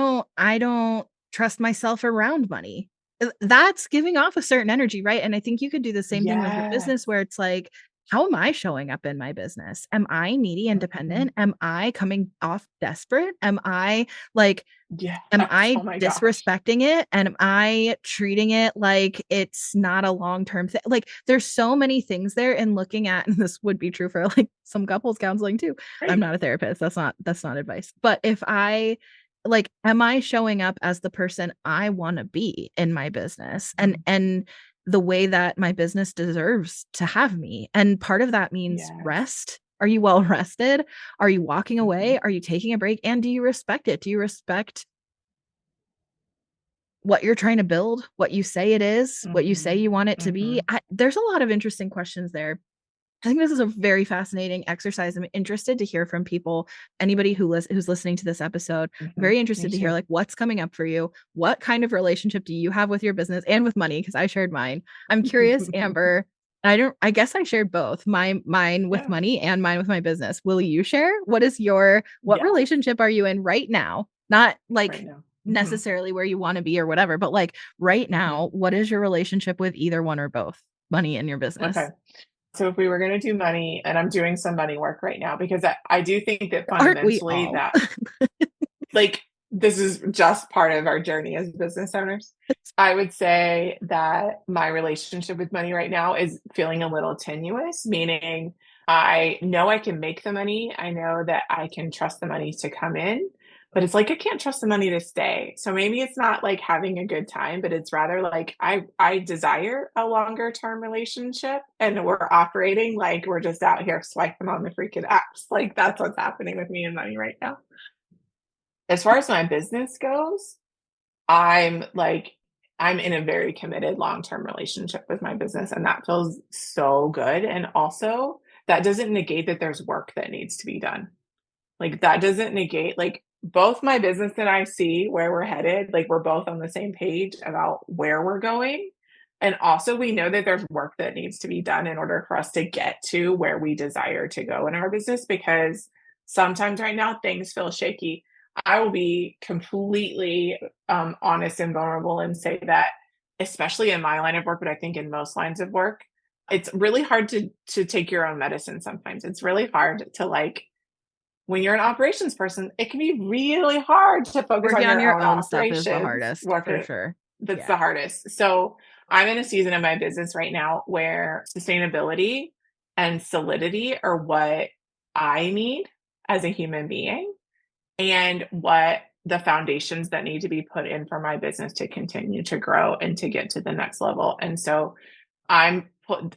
don't trust myself around money. That's giving off a certain energy, right? And I think you could do the same thing with your business Yes. where it's like, how am I showing up in my business? Am I needy and Mhm. dependent? Am I coming off desperate? Like Yes. am Oh I my gosh. disrespecting it? And am I treating it like it's not a long-term thing? Like there's so many things there in looking at, and this would be true for like some couples counseling too. I'm Great. not a therapist. That's not advice. But if I like, am I showing up as the person I want to be in my business Mhm. and the way that my business deserves to have me? And part of that means Yes. rest. Are you well rested? Are you walking away? Mhm. Are you taking a break? And do you respect it? Do you respect what you're trying to build, what you say it is, what you say Mhm. you want it to be? Mhm. There's a lot of interesting questions there. I think this is a very fascinating exercise. I'm interested to hear from people, anybody who's listening to this episode. Mhm. Very Me interested to hear too. like what's coming up for you. What kind of relationship do you have with your business and with money? Because I shared mine. I'm curious, Amber. I guess I shared both. Mine with Yeah. money and mine with my business. Will you share? What Yes. relationship are you in right now? Not like Right now. Mhm. necessarily where you want to be or whatever, but like right Mhm. now, what is your relationship with either one or both? Money and your Okay. business. So if we were gonna do money, and I'm doing some money work right now because I do think that Aren't we fundamentally all? that like, this is just part of our journey as business owners. I would say that my relationship with money right now is feeling a little tenuous, meaning I know I can make the money. I know that I can trust the money to come in, but it's like I can't trust the money to stay. So maybe it's not like having a good time, but it's rather like I desire a longer term relationship and we're operating like we're just out here swiping on the freaking apps. Like that's what's happening with me and money right now. As far as my business goes, I'm like I'm in a very committed long-term relationship with my business, and that feels so good, and also, that doesn't negate that there's work that needs to be done. Like, that doesn't negate like, both my business and I see where we're headed, like, we're both on the same page about where we're going, And also, we know that there's work that needs to be done in order for us to get to where we desire to go in our business because sometimes right now things feel shaky. I will be completely honest and vulnerable and say that, especially in my line of work, but I think in most lines of work, it's really hard to take your own medicine sometimes. It's really hard to like when you're an operations person, it can be really hard to focus on Working on your your own own stuff is the operations. hardest Work for sure. that's Yeah. the hardest. So I'm in a season of my business right now where sustainability and solidity are what I need as a human being and what the foundations that need to be put in for my business to continue to grow and to get to the next level. And so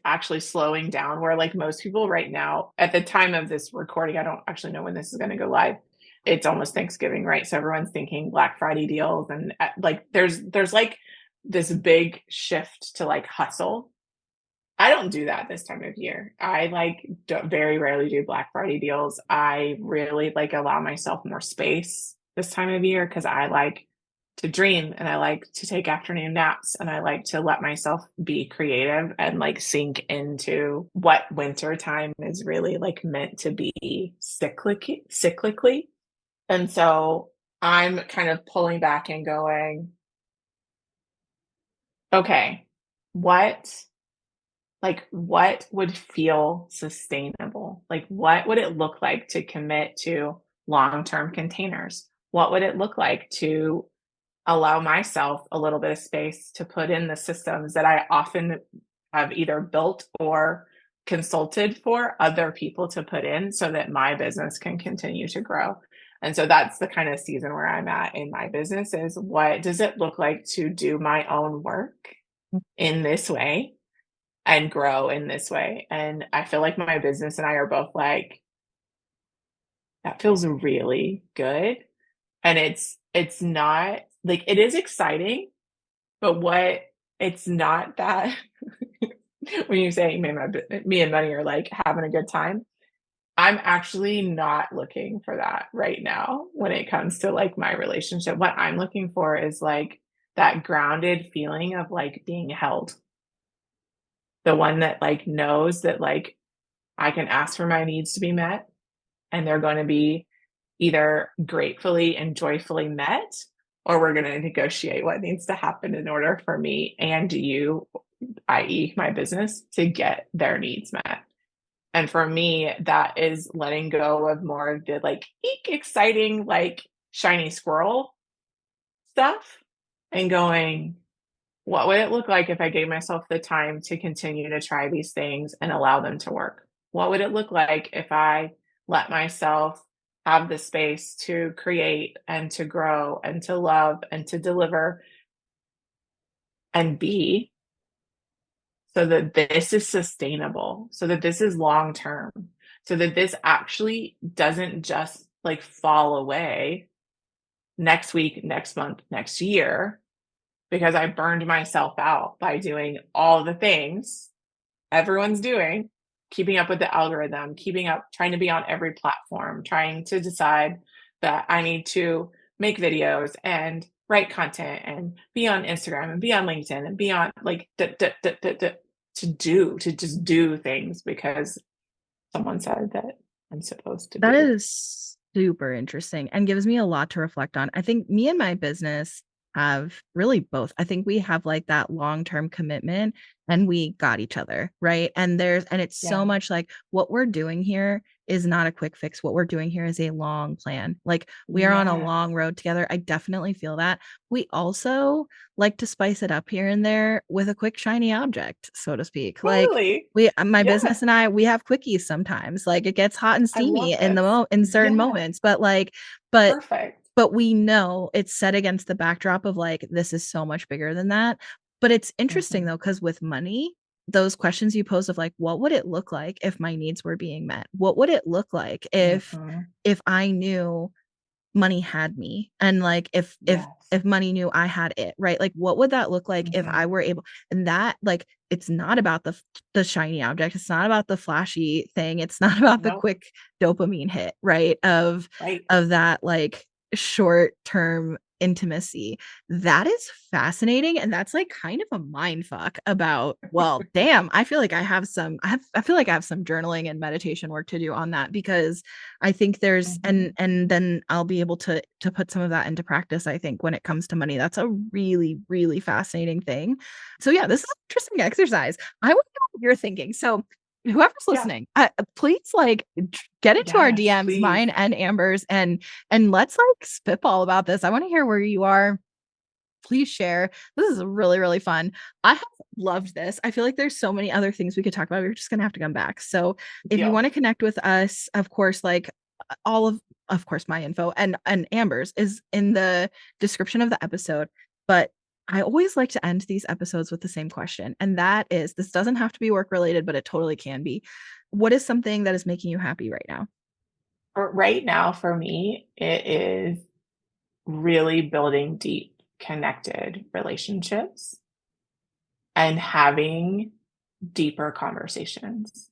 actually slowing down where like most people right now at the time of this recording, I don't actually know when this is going to go live. It's almost Thanksgiving, right? So everyone's thinking Black Friday deals and like there's like this big shift to like hustle. I don't do that this time of year. I like very rarely do Black Friday deals. I really like allow myself more space this time of year because I like to dream and I like to take afternoon naps and I like to let myself be creative and like sink into what winter time is really like meant to be cyclically. And so I'm kind of pulling back and going, okay, what what would feel sustainable? Like, what would it look like to commit to long term containers? What would it look like to allow myself a little bit of space to put in the systems that I often have either built or consulted for other people to put in so that my business can continue to grow? And so that's the kind of season where I'm at in my business is what does it look like to do my own work in this way and grow in this way. And I feel like my business and I are both like, that feels really good. And it's not like it is exciting, but what it's not that when you say me and money are like having a good time, I'm actually not looking for that right now when it comes to like my relationship. What I'm looking for is like that grounded feeling of like being held. The one that like knows that like I can ask for my needs to be met and they're going to be either gratefully and joyfully met, or we're going to negotiate what needs to happen in order for me and you, i.e., my business, to get their needs met. And for me, that is letting go of more of the like exciting, like shiny squirrel stuff and going, what would it look like if I gave myself the time to continue to try these things and allow them to work? What would it look like if I let myself have the space to create and to grow and to love and to deliver and be so that this is sustainable, so that this is long term, so that this actually doesn't just like fall away next week, next month, next year, because I burned myself out by doing all the things everyone's doing, keeping up with the algorithm, keeping up, trying to be on every platform, trying to decide that I need to make videos and write content and be on Instagram and be on LinkedIn and be on like to just do things because someone said that I'm supposed to That do. is super interesting and gives me a lot to reflect on. I think me and my business have really both. I think we have like that long-term commitment and we got each other, right? And it's so Yeah. much like what we're doing here is not a quick fix. What we're doing here is a long plan. Like we are on a Yes. long road together. I definitely feel that. We also like to spice it up here and there with a quick shiny object, so to speak. Like Totally. my Yes. business and I, we have quickies sometimes. Like it gets hot and I steamy love in this. in certain Yes. moments, but like, but Perfect. but we know it's set against the backdrop of like this is so much bigger than that. But it's interesting Mhm. though, because with money, those questions you pose of like, what would it look like if my needs were being met? What would it look like Mhm. if I knew money had me and like Yes. if money knew I had it, right? Like what would that look like if Mhm. I were able, and that like it's not about the shiny object, it's not about the flashy thing, it's not about the Nope. quick dopamine hit, right? Right. Of that like short term intimacy. That is fascinating. And that's like kind of a mind fuck about, well, damn, I feel like I feel like I have some journaling and meditation work to do on that, because I think there's and then I'll be able to put some of that into practice. I think when it comes to money, that's a really, really fascinating thing. So yeah, this is an interesting exercise. I want to know what you're thinking. So whoever's Yeah. listening, please like get into our Yes, DMs, please. mine and Amber's, and let's like spitball about this. I want to hear where you are. Please share. This is really, really fun. I have loved this. I feel like there's so many other things we could talk about. We're just gonna have to come back. So if you Deal. want to connect with us, of course, like all of course, my info and Amber's is in the description of the episode. But I always like to end these episodes with the same question. And that is, this doesn't have to be work related, but it totally can be. What is something that is making you happy right now? Right now, for me, it is really building deep, connected relationships and having deeper conversations.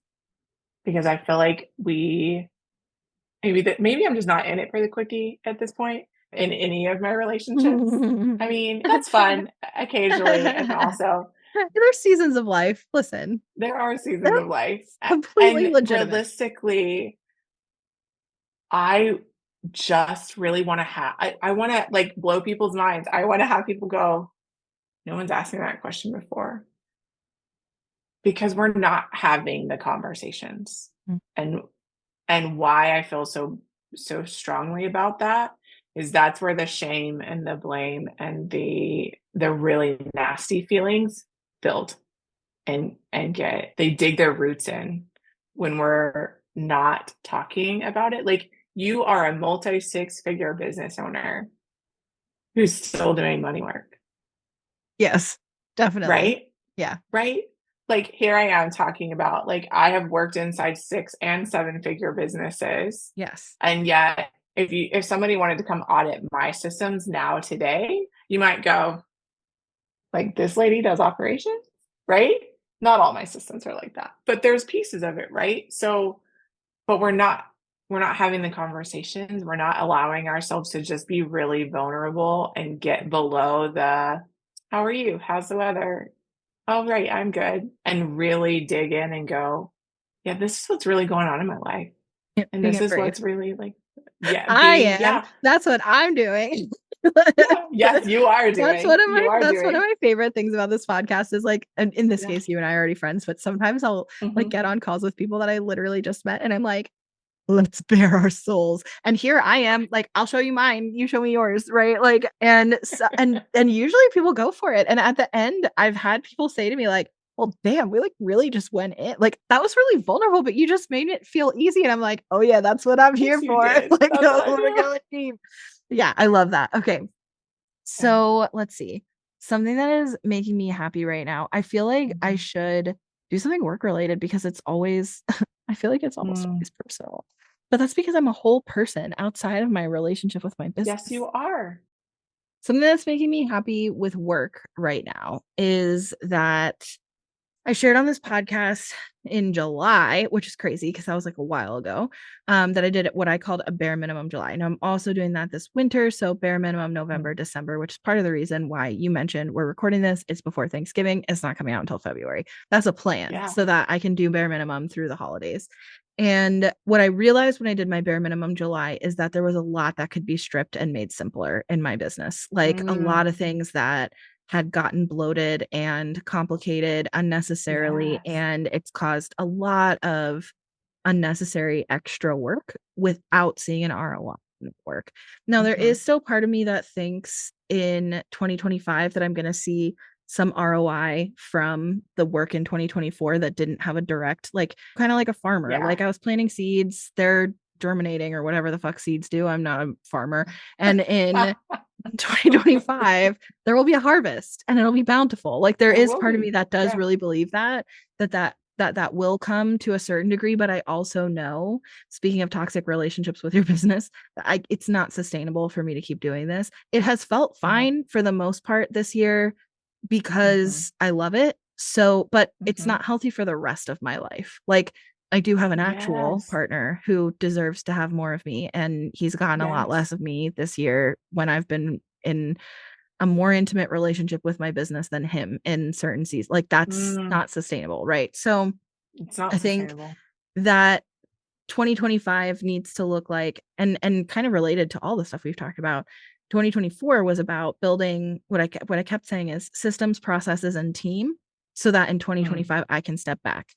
Because I feel like maybe I'm just not in it for the quickie at this point in any of my relationships. I mean, that's fun occasionally, and also There's seasons of life. Listen, there are seasons of life. that's completely And legitimate. realistically, I just really want to I want to like blow people's minds. I want to have people go, no one's asked me that question before, because we're not having the conversations. Mm. And why I feel so strongly about that is that's where the shame and the blame and the really nasty feelings build and get they dig their roots in when we're not talking about it. Like, you are a multi six-figure business owner who's still doing money work, Yes, definitely. right? Yeah. Right? Like, here I am talking about, like, I have worked inside 6 and 7-figure businesses, Yes. and yet if somebody wanted to come audit my systems now today, you might go, like, this lady does operations, right? Not all my systems are like that, but there's pieces of it, right? So, but we're not having the conversations. We're not allowing ourselves to just be really vulnerable and get below the, how are you? How's the weather? Oh, right, I'm good. And really dig in and go, yeah, this is what's really going on in my life. Yeah, And being this it is brave. what's really like, yeah, I being, am. yeah, That's what I'm doing. yeah, yes, you are doing. You are That's one of doing. my favorite things about this podcast is like, and in this Yeah. case, you and I are already friends, but sometimes I'll like Hmm. get on calls with people that I literally just met and I'm like, let's bare our souls. And here I am, like, I'll show you mine, you show me yours, right? Like, and so, and usually people go for it. And at the end, I've had people say to me, like, well, damn, we like really just went in. Like, that was really vulnerable, but you just made it feel easy. And I'm like, oh yeah, that's what I'm Yes, here you for. did. Like, That's what I we're do. going deep. Yeah, I love that. Okay. Yeah. So let's see. Something that is making me happy right now. I feel like I Mhm. should do something work related because it's always, I feel like it's almost Mm. always personal. But that's because I'm a whole person outside of my relationship with my Yes, you business. are. Something that's making me happy with work right now is that I shared on this podcast in July, which is crazy because that was like a while ago, that I did what I called a bare minimum July. And I'm also doing that this winter. So bare minimum Mm. November, December, which is part of the reason why you mentioned we're recording this. It's before Thanksgiving. It's not coming out until February. That's a plan Yeah. so that I can do bare minimum through the holidays. And what I realized when I did my bare minimum July is that there was a lot that could be stripped and made simpler in my business. Like a Mm. lot of things that had gotten bloated and complicated unnecessarily, Yes. and it's caused a lot of unnecessary extra work without seeing an ROI in the work. Now, there Mhm. is still part of me that thinks in 2025 that I'm going to see some ROI from the work in 2024 that didn't have a direct, like, kind of like a farmer. Yeah. Like, I was planting seeds, they're germinating or whatever the fuck seeds do. I'm not a farmer. And in 2025 there will be a harvest and it'll be bountiful. Like, there There is will part of me be. that does Yeah. really believe that will come to a certain degree, but I also know, speaking of toxic relationships with your business, it's not sustainable for me to keep doing this. It has felt Yeah. fine for the most part this year Mhm. because I love it. So, but it's Mhm. not healthy for the rest of my life. Like, I do have an actual Yes. partner who deserves to have more of me, and he's gotten a lot Yes. less of me this year when I've been in a more intimate relationship with my business than him in certain seasons. Like that's Mm, not sustainable, right? So it's not I think sustainable. that 2025 needs to look like, and kind of related to all the stuff we've talked about. 2024 was about building what I kept saying is systems, processes, and team, so that in Mm, 2025 I can step back.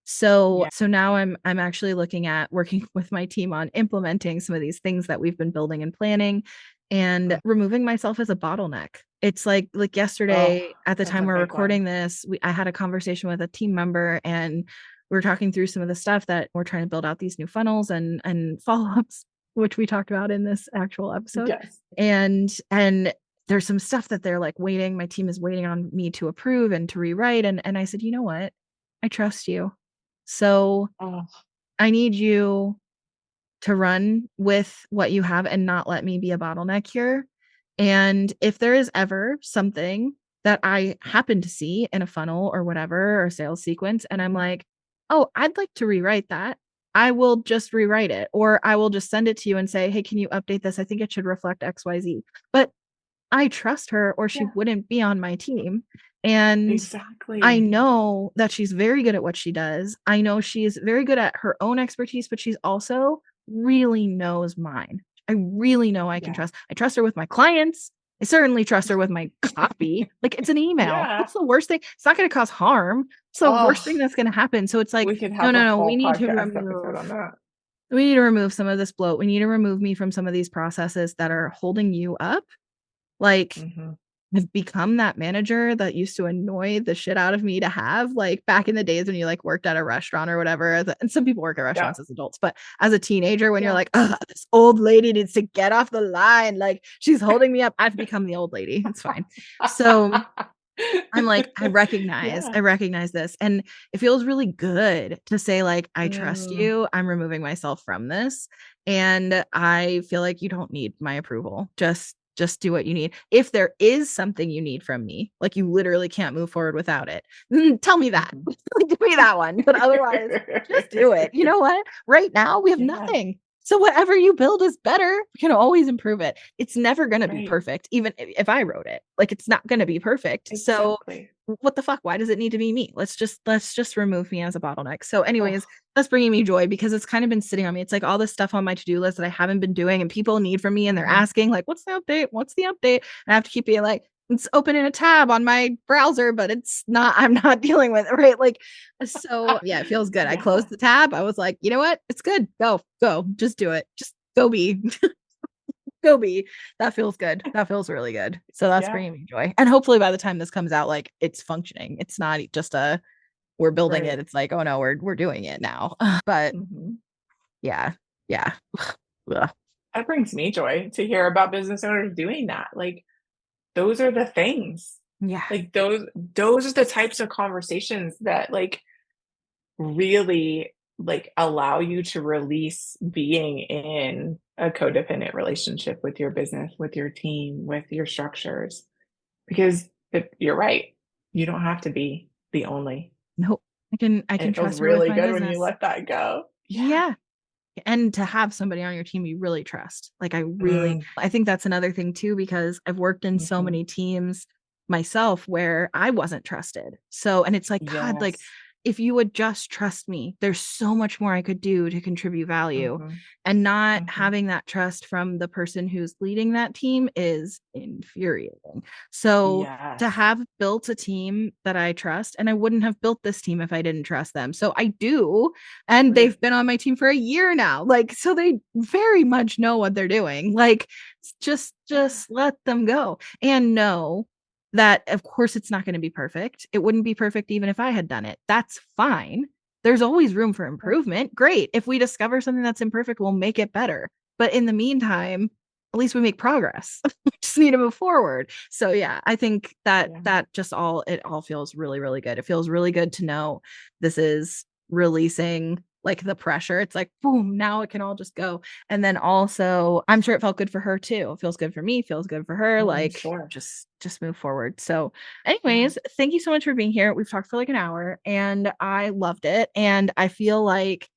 So yeah. now I'm actually looking at working with my team on implementing some of these things that we've been building and planning, and Mm. removing myself as a bottleneck. It's like Oh, yesterday at the that's time a we're big one. recording this, I had a conversation with a team member, and we were talking through some of the stuff that we're trying to build out these new funnels and follow-ups, which we talked about in this actual episode. Yes. And there's some stuff that they're like waiting, my team is waiting on me to approve and to rewrite. And I said, you know what? I trust you. So Oh, I need you to run with what you have and not let me be a bottleneck here. And if there is ever something that I happen to see in a funnel or whatever, or sales sequence, and I'm mhm. like, oh, I'd like to rewrite that, I will just rewrite it, or I will just send it to you and say, hey, can you update this? I think it should reflect XYZ. But I trust her or she Yeah, wouldn't be on my team. And I exactly. know that she's very good at what she does. I know she's very good at her own expertise, but she's also really knows mine. I really know I can Yeah. trust. I trust her with my clients. I certainly trust her with my copy. Like it's an email. Yeah. What's the worst thing? It's not going to cause harm. It's the worst thing Oh, that's going to happen. So it's like, we could no, have a no, no. whole podcast episode on that. We need to remove some of this bloat. We need to remove me from some of these processes that are holding you up. Like Hmm. I've become that manager that used to annoy the shit out of me to have, like back in the days when you like worked at a restaurant or whatever. And some people work at Yeah. restaurants as adults, but as a teenager, when you're Yeah. like, oh, this old lady needs to get off the line, like she's holding me up. I've become the old lady. It's fine. So I'm like, Yeah. I recognize this. And it feels really good to say, like, I trust Mm, you. I'm removing myself from this. And I feel like you don't need my approval. Just do what you need. If there is something you need from me, like you literally can't move forward without it, tell me that. mhm. Like, give me that one. But otherwise, just do it. You know what? Right now we have Yeah, nothing. So whatever you build is better. We can always improve it. It's never going to be right. perfect, even if I wrote it. Like it's not going to be perfect. So Exactly. what the fuck? Why does it need to be me? Let's just remove me as a bottleneck. So, anyways, Oh, that's bringing me joy because it's kind of been sitting on me. It's like all this stuff on my to-do list that I haven't been doing, and people need from me, and they're mhm, asking like, "What's the update? What's the update?" And I have to keep being like, "It's open in a tab on my browser, but it's not. I'm not dealing with it, right?" Like, so yeah, it feels good. I yeah, closed the tab. I was like, you know what? It's good. Go, just do it. Just go be. Go be. That feels good. That feels really good. So that's yeah, bringing me joy. And hopefully by the time this comes out, like it's functioning. It's not just a we're building it. right. It's like, oh no, we're doing it now. But Mhm. yeah, yeah. Ugh. That brings me joy to hear about business owners doing that. Like, those are the things. Yeah. Like, those are the types of conversations that, like, really, like, allow you to release being in a codependent relationship with your business, with your team, with your structures. Because you're right, you don't have to be the only. Nope. I can It feels trust her with really my good when you business. let that go. Yeah. Yeah. And to have somebody on your team you really trust. Like Mm, I think that's another thing too, because I've worked in so mhm. many teams myself where I wasn't trusted. So, and it's like, God, like Yes. if you would just trust me, there's so much more I could do to contribute value. Mhm, And not mhm. having that trust from the person who's leading that team is infuriating. So to Yes. have built a team that I trust, and I wouldn't have built this team if I didn't trust them. So I do, and Right. they've been on my team for a year now. Like, so they very much know what they're doing. Like, Yeah. just let them go and know that of course it's not going to be perfect. It wouldn't be perfect even if I had done it. That's fine. There's always room for Right. improvement. Great. If we discover something that's imperfect, we'll make it better. But in the meantime, at least we make progress. We just need to move forward. So yeah, I think that Yeah. just all it all feels really, really good. It feels really good to know this is releasing like the pressure. It's like boom, now it can all just go. And then also, I'm sure it felt good for her too. It feels good for me, feels good for her. Oh, I'm Like sure. just move forward. So, Yeah. anyways, thank you so much for being here. We've talked for like an hour and I loved it. And I feel like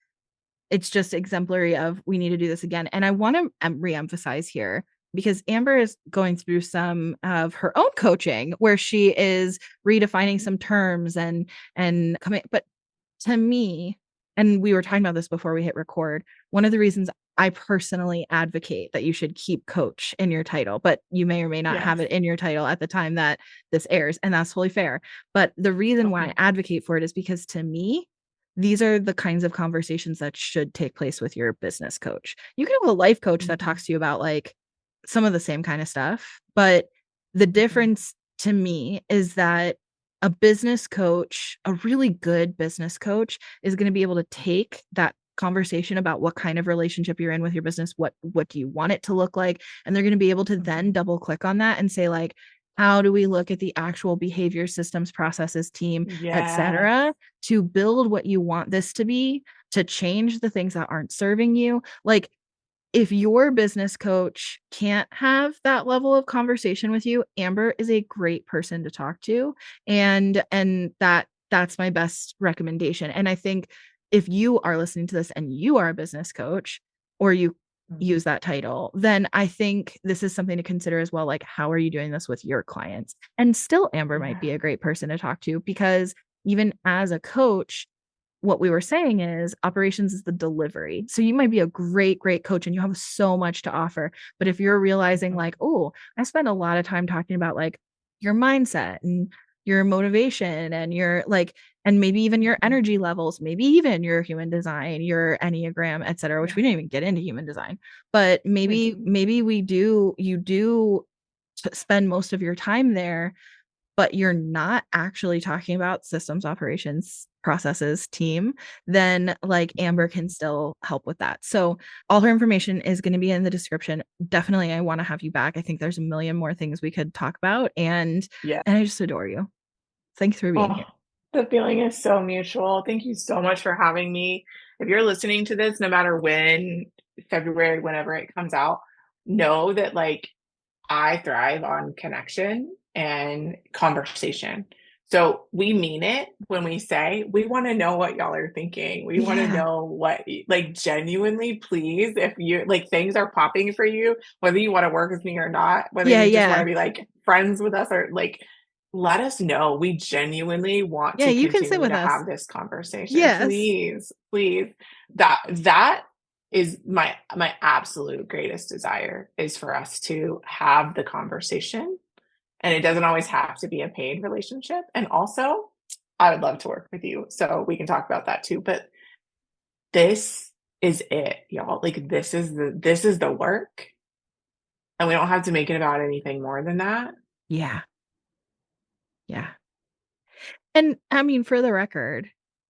it's just exemplary of we need to do this again. And I want to re-emphasize here because Amber is going through some of her own coaching where she is redefining some terms and coming, but to me, and we were talking about this before we hit record, one of the reasons I personally advocate that you should keep coach in your title, but you may or may not have Yes. it in your title at the time that this airs, and that's totally fair. But the reason why I Okay. advocate for it is because to me, these are the kinds of conversations that should take place with your business coach. You can have a life coach that Mhm. talks to you about like some of the same kind of stuff, but the Mhm. difference to me is that a business coach, a really good business coach, is going to be able to take that conversation about what kind of relationship you're in with your business, what do you want it to look like, and they're going to be able to then Mhm. double click on that and say like, how do we look at the actual behavior, systems, processes, team, Yes. etc., to build what you want this to be, to change the things that aren't serving you. Like, if your business coach can't have that level of conversation with you, Amber is a great person to talk to. And that's my best recommendation. And I think if you are listening to this and you are a business coach, or you Mhm. use that title, then I think this is something to consider as well. Like, how are you doing this with your clients? And still, Amber might Yeah. be a great person to talk to, because even as a coach, what we were saying is operations is the delivery. So you might be a great coach and you have so much to offer. But if you're realizing Mhm. like, oh, I spend a lot of time talking about like your mindset and your motivation and your like, and maybe even your Mhm. energy levels, maybe even your human design, your Enneagram, et cetera, which Yeah. we didn't even get into human design. But We maybe, didn't. maybe you do spend most of your time there, but you're not actually talking about systems, operations, processes, team, then like Amber can still help with that. So all her information is going to be in the description. Definitely, I want to have you back. I think there's a million more things we could talk about, Yeah. and I just adore you. Thanks for being here. Oh, the feeling is so mutual. Thank you so much for having me. If you're listening to this, no matter when, February, whenever it comes out, know that like I thrive on connection and conversation. So we mean it when we say we want to know what y'all are thinking. We want to Yeah. know like genuinely, please, if you like things are popping for you, whether you want to work with me or not, whether Yeah, you just want yeah. to be like friends with us or like, let us know. We genuinely want Yeah, to you can sit continue with to us. have this conversation. Yes. Please, please. That is my absolute greatest desire is for us to have the conversation, and it doesn't always have to be a paid relationship. And also, I would love to work with you, so we can talk about that too. But this is it, y'all. Like this is the work, and we don't have to make it about anything more than that. Yeah. Yeah. And I mean, for the record,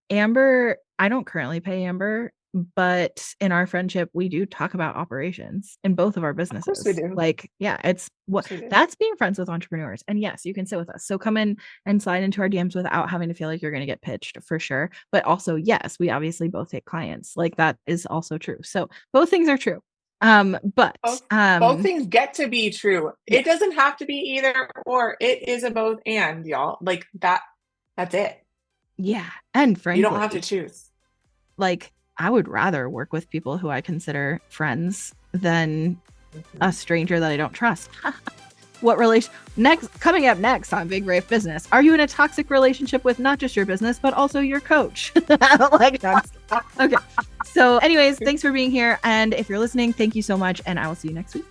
Amber, I don't currently pay Amber, but in our friendship, we do talk about operations in both of our Of course we businesses. do. Of Like, yeah, it's what course we do. that's being friends with entrepreneurs. And yes, you can sit with us. So come in and slide into our DMs without having to feel like you're going to get pitched for sure. But also, yes, we obviously both take clients. Like that is also true. So both things are true. But Both things get to be true. It yes. doesn't have to be either or. It is a both and, y'all. Like that's it. Yeah. And You don't have to frankly, choose. like I would rather work with people who I consider friends than a Mhm. stranger that I don't trust. What relation next coming up next on Big Brave Business? Are you in a toxic relationship with not just your business but also your coach? Like okay. So anyways, thanks for being here, and if you're listening, thank you so much, and I will see you next week.